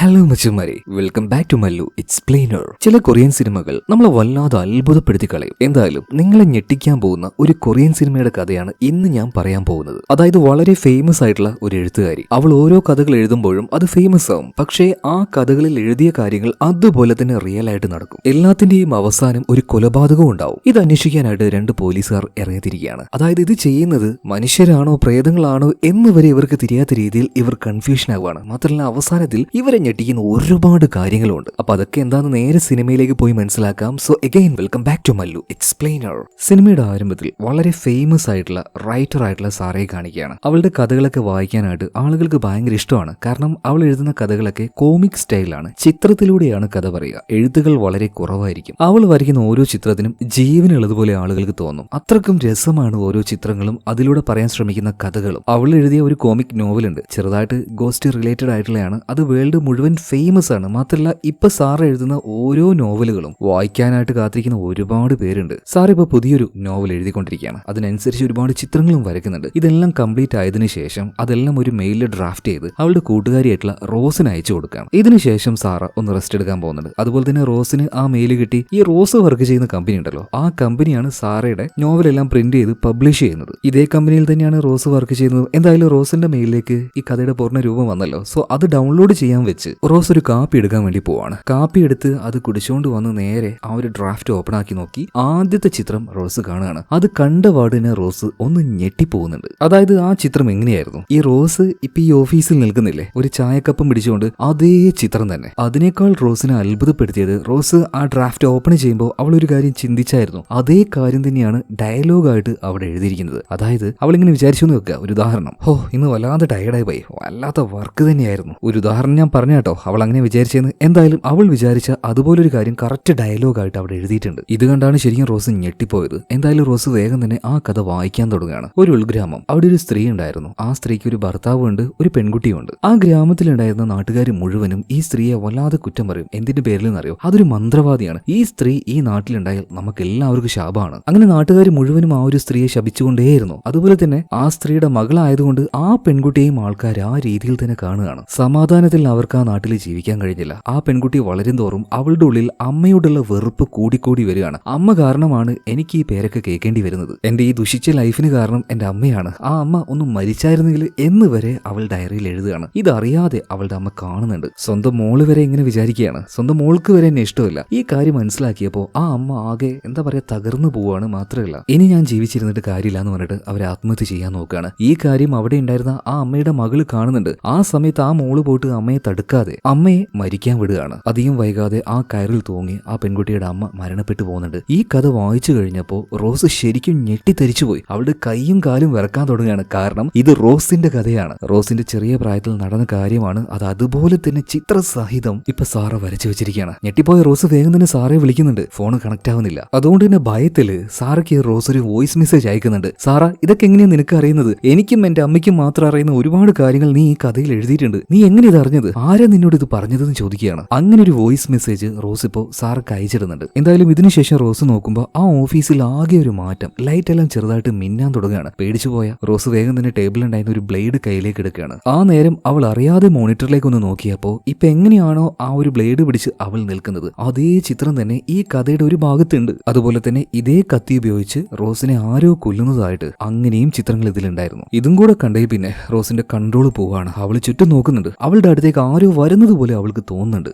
Hello മച്ചുമാരെ, welcome back to Mallu explainer. ചില Korean സിനിമകൾ നമ്മളെ വല്ലാതെ അത്ഭുതപ്പെടുത്തി കളയും. എന്തായാലും നിങ്ങളെ ഞെട്ടിക്കാൻ പോകുന്ന ഒരു കൊറിയൻ സിനിമയുടെ കഥയാണ് ഇന്ന് ഞാൻ പറയാൻ പോകുന്നത്. അതായത് വളരെ ഫേമസ് ആയിട്ടുള്ള ഒരു എഴുത്തുകാരി. അവൾ ഓരോ കഥകൾ എഴുതുമ്പോഴും അത് ഫേമസ് ആവും. പക്ഷേ ആ കഥകളിൽ എഴുതിയ കാര്യങ്ങൾ അതുപോലെ തന്നെ റിയൽ ആയിട്ട് നടക്കും. എല്ലാത്തിന്റെയും അവസാനം ഒരു കൊലപാതകവും ഉണ്ടാവും. ഇത് അന്വേഷിക്കാനായിട്ട് രണ്ട് പോലീസുകാർ ഇറങ്ങിത്തിരിക്കുകയാണ്. അതായത് ഇത് ചെയ്യുന്നത് മനുഷ്യരാണോ പ്രേതങ്ങളാണോ എന്ന് വരെ ഇവർക്ക് തിരിയാത്ത രീതിയിൽ ഇവർ കൺഫ്യൂഷൻ ആവുകയാണ്. മാത്രമല്ല അവസാനത്തിൽ ഇവരെ ഞെട്ടിക്കുന്ന ഒരുപാട് കാര്യങ്ങളുണ്ട്. അപ്പൊ അതൊക്കെ എന്താണെന്ന് നേരെ സിനിമയിലേക്ക് പോയി മനസ്സിലാക്കാം. So again welcome back to Mallu explainer. സിനിമയുടെ ആരംഭത്തിൽ വളരെ ഫേമസ് ആയിട്ടുള്ള റൈറ്റർ ആയിട്ടുള്ള സാറയെ കാണിക്കുകയാണ്. അവളുടെ കഥകളൊക്കെ വായിക്കാനായിട്ട് ആളുകൾക്ക് ഭയങ്കര ഇഷ്ടമാണ്. കാരണം അവൾ എഴുതുന്ന കഥകളൊക്കെ കോമിക് സ്റ്റൈലാണ്. ചിത്രത്തിലൂടെയാണ് കഥ പറയുക. എഴുത്തുകൾ വളരെ കുറവായിരിക്കും. അവൾ വരയ്ക്കുന്ന ഓരോ ചിത്രത്തിനും ജീവനുള്ളതുപോലെ ആളുകൾക്ക് തോന്നും. അത്രക്കും രസമാണ് ഓരോ ചിത്രങ്ങളും അതിലൂടെ പറയാൻ ശ്രമിക്കുന്ന കഥകളും. അവൾ എഴുതിയ ഒരു കോമിക് നോവലുണ്ട്, ചെറുതായിട്ട് ഗോസ്റ്റ് റിലേറ്റഡ് ആയിട്ടുള്ളതാണ്. അത് വേൾഡ് മുഴുവൻ ഫേമസ് ആണ്. മാത്രമല്ല ഇപ്പൊ സാർ എഴുതുന്ന ഓരോ നോവലുകളും വായിക്കാനായിട്ട് കാത്തിരിക്കുന്ന ഒരുപാട് പേരുണ്ട്. സാർ ഇപ്പൊ പുതിയൊരു നോവൽ എഴുതിക്കൊണ്ടിരിക്കുകയാണ്. അതിനനുസരിച്ച് ഒരുപാട് ചിത്രങ്ങളും വരയ്ക്കുന്നുണ്ട്. ഇതെല്ലാം കംപ്ലീറ്റ് ആയതിനു ശേഷം അതെല്ലാം ഒരു മെയിലിൽ ഡ്രാഫ്റ്റ് ചെയ്ത് അവളുടെ കൂട്ടുകാരിയായിട്ടുള്ള റോസിന് അയച്ചു കൊടുക്കുകയാണ്. ഇതിനുശേഷം സാറ ഒന്ന് റെസ്റ്റ് എടുക്കാൻ പോകുന്നുണ്ട്. അതുപോലെ തന്നെ റോസിന് ആ മെയിൽ കിട്ടി. ഈ റോസ് വർക്ക് ചെയ്യുന്ന കമ്പനി ഉണ്ടല്ലോ, ആ കമ്പനിയാണ് സാറയുടെ നോവലെല്ലാം പ്രിന്റ് ചെയ്ത് പബ്ലിഷ് ചെയ്യുന്നത്. ഇതേ കമ്പനിയിൽ തന്നെയാണ് റോസ് വർക്ക് ചെയ്യുന്നത്. എന്തായാലും റോസിന്റെ മെയിലിലേക്ക് ഈ കഥയുടെ പൂർണ്ണ രൂപം വന്നല്ലോ. സോ അത് ഡൗൺലോഡ് ചെയ്യാൻ വെച്ച് റോസ് ഒരു കാപ്പി എടുക്കാൻ വേണ്ടി പോവാണ്. കാപ്പി എടുത്ത് അത് കുടിച്ചുകൊണ്ട് വന്ന് നേരെ ആ ഒരു ഡ്രാഫ്റ്റ് ഓപ്പൺ ആക്കി നോക്കി ആദ്യത്തെ ചിത്രം റോസ് കാണുകയാണ്. അത് കണ്ട പാടിന് റോസ് ഒന്ന് ഞെട്ടിപ്പോകുന്നുണ്ട്. അതായത് ആ ചിത്രം എങ്ങനെയായിരുന്നു, ഈ റോസ് ഇപ്പൊ ഈ ഓഫീസിൽ നിൽക്കുന്നില്ലേ ഒരു ചായക്കപ്പം പിടിച്ചുകൊണ്ട്, അതേ ചിത്രം തന്നെ. അതിനേക്കാൾ റോസിനെ അത്ഭുതപ്പെടുത്തിയത് റോസ് ആ ഡ്രാഫ്റ്റ് ഓപ്പൺ ചെയ്യുമ്പോൾ അവൾ ഒരു കാര്യം ചിന്തിച്ചായിരുന്നു. അതേ കാര്യം തന്നെയാണ് ഡയലോഗായിട്ട് അവിടെ എഴുതിയിരിക്കുന്നത്. അതായത് അവളിങ്ങനെ വിചാരിച്ചു എന്ന് വെക്കുക. ഒരു ഉദാഹരണം, ഇന്ന് വല്ലാതെ ടയർഡായി പോയി, വല്ലാത്ത വർക്ക് തന്നെയായിരുന്നു. ഒരു ഉദാഹരണം ഞാൻ പറഞ്ഞ കേട്ടോ, അവൾ അങ്ങനെ വിചാരിച്ചെന്ന്. എന്തായാലും അവൾ വിചാരിച്ച അതുപോലൊരു കാര്യം കറക്റ്റ് ഡയലോഗായിട്ട് അവിടെ എഴുതിയിട്ടുണ്ട്. ഇത് കണ്ടാണ് ശരിക്കും റോസ് ഞെട്ടിപ്പോയത്. എന്തായാലും റോസ് വേഗം തന്നെ ആ കഥ വായിക്കാൻ തുടങ്ങുകയാണ്. ഒരു ഉൾഗ്രാമം, അവിടെ ഒരു സ്ത്രീ ഉണ്ടായിരുന്നു. ആ സ്ത്രീക്ക് ഒരു ഭർത്താവുണ്ട്, ഒരു പെൺകുട്ടിയുണ്ട്. ആ ഗ്രാമത്തിലുണ്ടായിരുന്ന നാട്ടുകാർ മുഴുവനും ഈ സ്ത്രീയെ വല്ലാതെ കുറ്റം പറയും. എന്തിന്റെ പേരിലെന്നറിയോ, അതൊരു മന്ത്രവാദിയാണ്. ഈ സ്ത്രീ ഈ നാട്ടിലുണ്ടായാൽ നമുക്ക് എല്ലാവർക്കും ശാപമാണ്. അങ്ങനെ നാട്ടുകാർ മുഴുവനും ആ ഒരു സ്ത്രീയെ ശപിച്ചുകൊണ്ടേയിരുന്നു. അതുപോലെ തന്നെ ആ സ്ത്രീയുടെ മകളായതുകൊണ്ട് ആ പെൺകുട്ടിയെയും ആൾക്കാർ ആ രീതിയിൽ തന്നെ കാണുകയാണ്. സമാധാനത്തിൽ അവർക്ക് ആ നാട്ടിൽ ജീവിക്കാൻ കഴിഞ്ഞില്ല. ആ പെൺകുട്ടി വളരും തോറും അവളുടെ ഉള്ളിൽ അമ്മയോടുള്ള വെറുപ്പ് കൂടിക്കൂടി വരികയാണ്. അമ്മ കാരണമാണ് എനിക്ക് ഈ പേരൊക്കെ കേൾക്കേണ്ടി വരുന്നത്. എന്റെ ഈ ദുഷിച്ച ലൈഫിന് കാരണം എന്റെ അമ്മയാണ്. ആ അമ്മ ഒന്ന് മരിച്ചായിരുന്നെങ്കിൽ എന്ന് വരെ അവൾ ഡയറിയിൽ എഴുതുകയാണ്. ഇതറിയാതെ അവളുടെ അമ്മ കാണുന്നുണ്ട്. സ്വന്തം മോള് വരെ ഇങ്ങനെ വിചാരിക്കുകയാണ്. സ്വന്തം മോൾക്ക് വരെ എന്നെ ഇഷ്ടമില്ല. ഈ കാര്യം മനസ്സിലാക്കിയപ്പോൾ ആ അമ്മ ആകെ എന്താ പറയാ തകർന്നു പോവാണ്. മാത്രമല്ല ഇനി ഞാൻ ജീവിച്ചിരുന്നിട്ട് കാര്യമില്ല എന്ന് പറഞ്ഞിട്ട് അവർ ആത്മഹത്യ ചെയ്യാൻ നോക്കുകയാണ്. ഈ കാര്യം അവിടെ ഉണ്ടായിരുന്ന ആ അമ്മയുടെ മകള് കാണുന്നുണ്ട്. ആ സമയത്ത് ആ മോള് പോയിട്ട് അമ്മയെ തടുക്കാതെ അമ്മയെ മരിക്കാൻ വിടുകയാണ്. അധികം വൈകാതെ ആ കയറിൽ തൂങ്ങി ആ പെൺകുട്ടിയുടെ അമ്മ മരണപ്പെട്ടു പോകുന്നുണ്ട്. ഈ കഥ വായിച്ചു കഴിഞ്ഞപ്പോൾ റോസ് ശരിക്കും ഞെട്ടിത്തരിച്ചുപോയി. അവളുടെ കൈയും കാലും വിറക്കാൻ തുടങ്ങുകയാണ്. കാരണം ഇത് റോസിന്റെ കഥയാണ്. റോസിന്റെ ചെറിയ പ്രായത്തിൽ നടന്ന കാര്യമാണ്. അത് അതുപോലെ തന്നെ ചിത്രസഹിതം ഇപ്പൊ സാറ വരച്ചു വെച്ചിരിക്കുകയാണ്. ഞെട്ടിപ്പോയ റോസ് വേഗം തന്നെ സാറെ വിളിക്കുന്നുണ്ട്. ഫോൺ കണക്ട് ആവുന്നില്ല. അതുകൊണ്ട് തന്നെ ഭയത്തില് സാറയ്ക്ക് റോസ് ഒരു വോയിസ് മെസ്സേജ് അയക്കുന്നുണ്ട്. സാറ, ഇതൊക്കെ എങ്ങനെയാ നിനക്ക് അറിയുന്നത്? എനിക്കും എന്റെ അമ്മയ്ക്കും മാത്രം അറിയുന്ന ഒരുപാട് കാര്യങ്ങൾ നീ ഈ കഥയിൽ എഴുതിയിട്ടുണ്ട്. നീ എങ്ങനെ ഇത് അറിഞ്ഞത്? ആരാ നിന്നോട് ഇത് പറഞ്ഞതെന്ന് ചോദിക്കുകയാണ്. അങ്ങനെ ഒരു വോയിസ് മെസ്സേജ് റോസ് ഇപ്പോൾ സാർക്ക് അയച്ചിടുന്നുണ്ട്. എന്തായാലും ഇതിനുശേഷം റോസ് നോക്കുമ്പോൾ ആ ഓഫീസിൽ ആകെ ഒരു മാറ്റം. ലൈറ്റ് എല്ലാം ചെറുതായിട്ട് മിന്നാൻ തുടങ്ങുകയാണ്. പേടിച്ചു പോയ റോസ് വേഗം തന്നെ ടേബിളിലുണ്ടായിരുന്ന ഒരു ബ്ലേഡ് കയ്യിലേക്ക് എടുക്കുകയാണ്. ആ നേരം അവൾ അറിയാതെ മോണിറ്ററിലേക്ക് ഒന്ന് നോക്കിയപ്പോൾ ഇപ്പൊ എങ്ങനെയാണോ ആ ഒരു ബ്ലേഡ് പിടിച്ച് അവൾ നിൽക്കുന്നത്, അതേ ചിത്രം തന്നെ ഈ കഥയുടെ ഒരു ഭാഗത്തുണ്ട്. അതുപോലെ തന്നെ ഇതേ കത്തി ഉപയോഗിച്ച് റോസിനെ ആരോ കൊല്ലുന്നതായിട്ട് അങ്ങനെയും ചിത്രങ്ങൾ ഇതിലുണ്ടായിരുന്നു. ഇതും കൂടെ കണ്ടേ പിന്നെ റോസിന്റെ കൺട്രോൾ പോവാണ്. അവൾ ചുറ്റും നോക്കുന്നുണ്ട്. അവളുടെ അടുത്തേക്ക് ആരോ വരുന്നത് പോലെ അവൾക്ക് തോന്നുന്നുണ്ട്.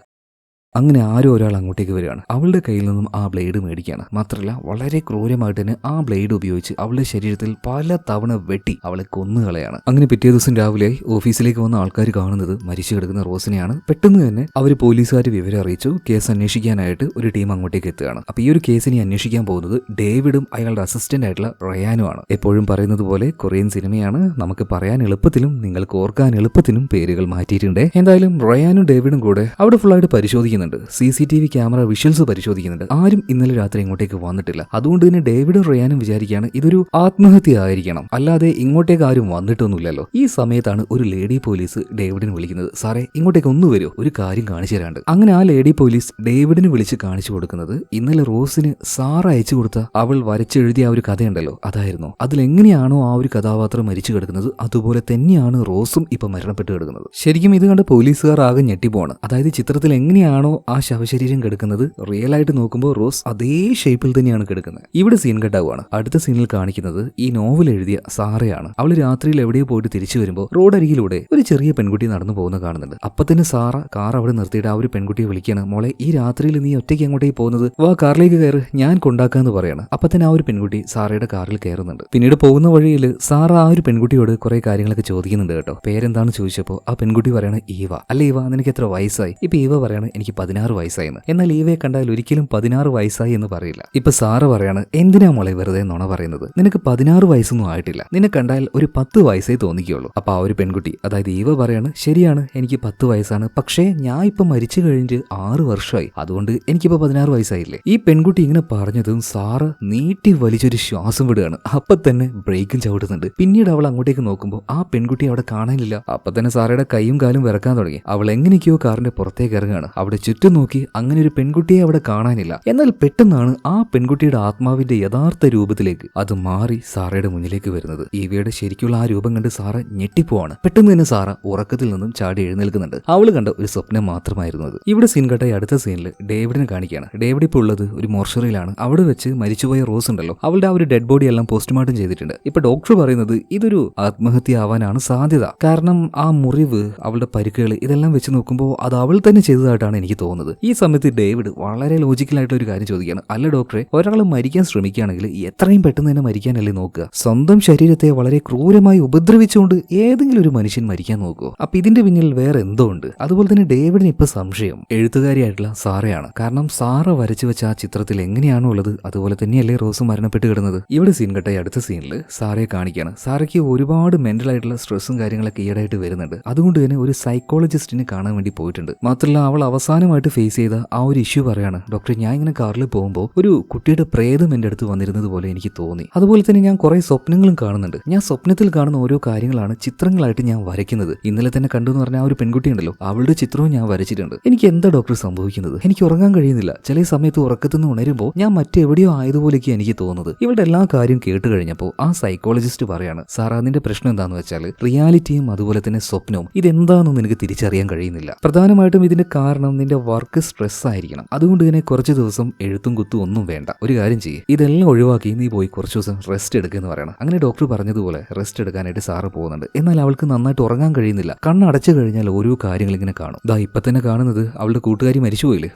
അങ്ങനെ ആരോ ഒരാൾ അങ്ങോട്ടേക്ക് വരികയാണ്. അവളുടെ കയ്യിൽ നിന്നും ആ ബ്ലേഡ് മേടിക്കുകയാണ്. മാത്രമല്ല വളരെ ക്രൂരമായിട്ട് തന്നെ ആ ബ്ലേഡ് ഉപയോഗിച്ച് അവളുടെ ശരീരത്തിൽ പല തവണ വെട്ടി അവളെ കൊന്നുകളയാണ്. അങ്ങനെ പിറ്റേ ദിവസം രാവിലെ ഓഫീസിലേക്ക് വന്ന ആൾക്കാർ കാണുന്നത് മരിച്ചു കിടക്കുന്ന റോസിനെയാണ്. പെട്ടെന്ന് തന്നെ അവർ പോലീസുകാർ വിവരം അറിയിച്ചു. കേസ് അന്വേഷിക്കാനായിട്ട് ഒരു ടീം അങ്ങോട്ടേക്ക് എത്തുകയാണ്. അപ്പൊ ഈ ഒരു കേസിനെ അന്വേഷിക്കാൻ പോകുന്നത് ഡേവിഡും അയാളുടെ അസിസ്റ്റന്റ് ആയിട്ടുള്ള റയാനുമാണ്. എപ്പോഴും പറയുന്നത് പോലെ കൊറിയൻ സിനിമയാണ്, നമുക്ക് പറയാൻ എളുപ്പത്തിലും നിങ്ങൾക്ക് ഓർക്കാൻ എളുപ്പത്തിനും പേരുകൾ മാറ്റിയിട്ടുണ്ട്. എന്തായാലും റയാനും ഡേവിഡും കൂടെ അവിടെ ഫുള്ളായിട്ട് പരിശോധിക്കുന്നുണ്ട്. ചെയ്യുന്നുണ്ട്. CCTV ക്യാമറ വിഷ്വൽസ് പരിശോധിക്കുന്നുണ്ട്. ആരും ഇന്നലെ രാത്രി ഇങ്ങോട്ടേക്ക് വന്നിട്ടില്ല. അതുകൊണ്ട് തന്നെ ഡേവിഡും റയാനും വിചാരിക്കുകയാണ് ഇതൊരു ആത്മഹത്യ ആയിരിക്കണം, അല്ലാതെ ഇങ്ങോട്ടേക്ക് ആരും വന്നിട്ടൊന്നുമില്ലല്ലോ. ഈ സമയത്താണ് ഒരു ലേഡി പോലീസ് ഡേവിഡിനെ വിളിക്കുന്നത്. സാറേ ഇങ്ങോട്ടേക്ക് ഒന്ന് വരുമോ, ഒരു കാര്യം കാണിച്ചു തരാണ്ട്. അങ്ങനെ ആ ലേഡി പോലീസ് ഡേവിഡിന് വിളിച്ച് കാണിച്ചു കൊടുക്കുന്നത് ഇന്നലെ റോസിന് സാറ അയച്ചു കൊടുത്ത അവൾ വരച്ചെഴുതിയ ആ ഒരു കഥയുണ്ടല്ലോ, അതായിരുന്നു. അതിലെങ്ങനെയാണോ ആ ഒരു കഥാപാത്രം മരിച്ചു കിടക്കുന്നത് അതുപോലെ തന്നെയാണ് റോസും ഇപ്പൊ മരണപ്പെട്ട് കിടക്കുന്നത്. ശരിക്കും ഇത് കണ്ട് പോലീസുകാർ ആകെ ഞെട്ടിപ്പോണ്. അതായത് ചിത്രത്തിൽ എങ്ങനെയാണോ ആ ശവശരീരം കിടക്കുന്നത് റിയൽ ആയിട്ട് നോക്കുമ്പോൾ റോസ് അതേ ഷേപ്പിൽ തന്നെയാണ് കിടക്കുന്നത്. ഇവിടെ സീൻ കട്ടാവുകയാണ്. അടുത്ത സീനിൽ കാണിക്കുന്നത് ഈ നോവൽ എഴുതിയ സാറയാണ്. അവൾ രാത്രിയിൽ എവിടെയോ പോയിട്ട് തിരിച്ചു വരുമ്പോൾ റോഡരികിലൂടെ ഒരു ചെറിയ പെൺകുട്ടി നടന്നു പോകുന്ന കാണുന്നുണ്ട്. അപ്പൊ തന്നെ സാറ കാർ അവിടെ നിർത്തിയിട്ട് ആ ഒരു പെൺകുട്ടിയെ വിളിക്കുകയാണ്. മോളെ, ഈ രാത്രിയിൽ നീ ഒറ്റയ്ക്ക് എങ്ങോട്ടേക്ക് പോകുന്നത്? വാ, കാറിലേക്ക് കയറ്, ഞാൻ കൊണ്ടാക്കാന്ന് പറയാണ്. അപ്പൊ തന്നെ ആ ഒരു പെൺകുട്ടി സാറയുടെ കാറിൽ കയറുന്നുണ്ട്. പിന്നീട് പോകുന്ന വഴിയിൽ സാറ ആ ഒരു പെൺകുട്ടിയോട് കുറെ കാര്യങ്ങളൊക്കെ ചോദിക്കുന്നുണ്ട് കേട്ടോ. പേരെന്താണെന്ന് ചോദിച്ചപ്പോൾ ആ പെൺകുട്ടി പറയാണ് ഈവ. അല്ല ഈവ, നിനക്ക് എത്ര വയസ്സായി? ഇപ്പൊ ഈവ പറയാണ് എനിക്ക് 16 വയസ്സായെന്ന്. എന്നാൽ ഈവയെ കണ്ടാൽ ഒരിക്കലും 16 വയസ്സായി എന്ന് പറയില്ല. ഇപ്പൊ സാറ പറയാണ് എന്തിനാ മോളെ വെറുതെ നുണ പറയുന്നത്? നിനക്ക് 16 വയസ്സൊന്നും ആയിട്ടില്ല, നിന്നെ കണ്ടാൽ ഒരു 10 വയസ്സേ തോന്നിക്കുള്ളൂ. അപ്പൊ ആ ഒരു പെൺകുട്ടി, അതായത് ഈവ പറയാണ് ശരിയാണ്, എനിക്ക് 10 വയസ്സാണ്, പക്ഷേ ഞാൻ ഇപ്പൊ മരിച്ചു കഴിഞ്ഞിട്ട് 6 വർഷമായി, അതുകൊണ്ട് എനിക്കിപ്പോ 16 വയസ്സായില്ലേ. ഈ പെൺകുട്ടി ഇങ്ങനെ പറഞ്ഞതും സാറ നീട്ടി വലിച്ചൊരു ശ്വാസം വിടുകയാണ്. അപ്പൊ തന്നെ ബ്രേക്കും ചവിട്ടുന്നുണ്ട്. പിന്നീട് അവൾ അങ്ങോട്ടേക്ക് നോക്കുമ്പോൾ ആ പെൺകുട്ടി അവിടെ കാണാനില്ല. അപ്പൊ തന്നെ സാറയുടെ കൈയും കാലും വിറക്കാൻ തുടങ്ങി. അവൾ എങ്ങനെയൊക്കെയോ കാറിന്റെ പുറത്തേക്ക് ഇറങ്ങുകയാണ്. അവിടെ ചുറ്റും നോക്കി, അങ്ങനെ ഒരു പെൺകുട്ടിയെ അവിടെ കാണാനില്ല. എന്നാൽ പെട്ടെന്നാണ് ആ പെൺകുട്ടിയുടെ ആത്മാവിന്റെ യഥാർത്ഥ രൂപത്തിലേക്ക് അത് മാറി സാറയുടെ മുന്നിലേക്ക് വരുന്നത്. ഈവയുടെ ശരിക്കുള്ള ആ രൂപം കണ്ട് സാറ ഞെട്ടിപ്പോവാണ്. പെട്ടെന്ന് തന്നെ സാറ ഉറക്കത്തിൽ നിന്നും ചാടി എഴുന്നേൽക്കുന്നുണ്ട്. അവള് കണ്ട ഒരു സ്വപ്നം മാത്രമായിരുന്നു അത്. ഇവിടെ സീൻ കട്ടായി അടുത്ത സീനിൽ ഡേവിഡിനെ കാണിക്കുകയാണ്. ഡേവിഡ് ഇപ്പോൾ ഉള്ളത് ഒരു മോർച്ചറിയിലാണ്. അവിടെ വെച്ച് മരിച്ചുപോയ റോസ് ഉണ്ടല്ലോ, അവളുടെ ആ ഒരു ഡെഡ് ബോഡി എല്ലാം പോസ്റ്റ്മോർട്ടം ചെയ്തിട്ടുണ്ട്. ഇപ്പൊ ഡോക്ടർ പറയുന്നത് ഇതൊരു ആത്മഹത്യ ആവാനാണ് സാധ്യത. കാരണം ആ മുറിവ്, അവളുടെ പരിക്കുകൾ, ഇതെല്ലാം വെച്ച് നോക്കുമ്പോൾ അത് അവൾ തന്നെ ചെയ്തതായിട്ടാണ് എനിക്ക് തോന്നുന്നത്. ഈ സമയത്ത് ഡേവിഡ് വളരെ ലോജിക്കലായിട്ടുള്ള ഒരു കാര്യം ചോദിക്കുകയാണ്. അല്ല ഡോക്ടറെ, ഒരാൾ മരിക്കാൻ ശ്രമിക്കുകയാണെങ്കിൽ എത്രയും പെട്ടെന്ന് തന്നെ മരിക്കാനല്ലേ നോക്കുക? സ്വന്തം ശരീരത്തെ വളരെ ക്രൂരമായി ഉപദ്രവിച്ചുകൊണ്ട് ഏതെങ്കിലും ഒരു മനുഷ്യൻ മരിക്കാൻ നോക്കുമോ? അപ്പൊ ഇതിന്റെ പിന്നിൽ വേറെ എന്തോ ഉണ്ട്. അതുപോലെ തന്നെ ഡേവിഡിന് ഇപ്പൊ സംശയം എഴുത്തുകാരിയായിട്ടുള്ള സാറയാണ്. കാരണം സാറ വരച്ചു വെച്ച ആ ചിത്രത്തിൽ എങ്ങനെയാണോ ഉള്ളത് അതുപോലെ തന്നെയല്ലേ റോസ് മരണപ്പെട്ട് കിടന്നത്. ഇവിടെ സീൻ കട്ടായി അടുത്ത സീനിൽ സാറയെ കാണിക്കുകയാണ്. സാറയ്ക്ക് ഒരുപാട് മെന്റൽ ആയിട്ടുള്ള സ്ട്രെസ്സും കാര്യങ്ങളൊക്കെ ഈടായിട്ട് വരുന്നുണ്ട്. അതുകൊണ്ട് തന്നെ ഒരു സൈക്കോളജിസ്റ്റിനെ കാണാൻ വേണ്ടി പോയിട്ടുണ്ട്. മാത്രമല്ല അവൾ അവസാനമായിട്ട് ഫേസ് ചെയ്ത ആ ഒരു ഇഷ്യൂ പറയാണ്. ഡോക്ടറെ, ഞാൻ ഇങ്ങനെ കാറിൽ പോകുമ്പോൾ ഒരു കുട്ടിയുടെ പ്രേതം എന്റെ അടുത്ത് വന്നിരുന്നത് പോലെ എനിക്ക് തോന്നി. അതുപോലെ തന്നെ ഞാൻ കുറെ സ്വപ്നങ്ങളും കാണുന്നുണ്ട്. ഞാൻ സ്വപ്നത്തിൽ കാണുന്ന ഓരോ കാര്യങ്ങളാണ് ചിത്രങ്ങളായിട്ട് ഞാൻ വരയ്ക്കുന്നത്. ഇന്നലെ തന്നെ കണ്ടു എന്ന് പറഞ്ഞ ആ ഒരു പെൺകുട്ടി ഉണ്ടല്ലോ, അവളുടെ ചിത്രവും ഞാൻ വരച്ചിട്ടുണ്ട്. എനിക്ക് എന്താ ഡോക്ടർ സംഭവിക്കുന്നത്? എനിക്ക് ഉറങ്ങാൻ കഴിയുന്നില്ല. ചില സമയത്ത് ഉറക്കത്തിൽ നിന്ന് ഉണരുമ്പോൾ ഞാൻ മറ്റെവിടെയോ ആയതുപോലെയൊക്കെ എനിക്ക് തോന്നുന്നത്. ഇവളുടെ എല്ലാ കാര്യം കേട്ട് കഴിഞ്ഞപ്പോൾ ആ സൈക്കോളജിസ്റ്റ് പറയാണ്, സാർ അതിന്റെ പ്രശ്നം എന്താണെന്ന് വെച്ചാൽ റിയാലിറ്റിയും അതുപോലെ തന്നെ സ്വപ്നവും ഇതെന്താണെന്ന് നിനക്ക് തിരിച്ചറിയാൻ കഴിയുന്നില്ല. പ്രധാനമായിട്ടും ഇതിന്റെ കാരണം നിന്റെ വർക്ക് സ്ട്രെസ് ആയിരിക്കണം. അതുകൊണ്ട് തന്നെ കുറച്ച് ദിവസം എഴുത്തും കുത്തും ഒന്നും വേണ്ട. ഒരു കാര്യം ചെയ്യ്, ഇതെല്ലാം ഒഴിവാക്കി നീ പോയി കുറച്ച് ദിവസം റെസ്റ്റ് എടുക്കുമെന്ന് പറയണം. അങ്ങനെ ഡോക്ടർ പറഞ്ഞതുപോലെ റെസ്റ്റ് എടുക്കാനായിട്ട് സാറ് പോകുന്നുണ്ട്. എന്നാൽ അവൾക്ക് നന്നായിട്ട് ഉറങ്ങാൻ കഴിയുന്നില്ല. കണ്ണടച്ചു കഴിഞ്ഞാൽ ഓരോ കാര്യങ്ങൾ ഇങ്ങനെ കാണും. ദാ ഇപ്പൊ തന്നെ കാണുന്നത് അവളുടെ കൂട്ടുകാരി മരിച്ചുപോയില്ലേ,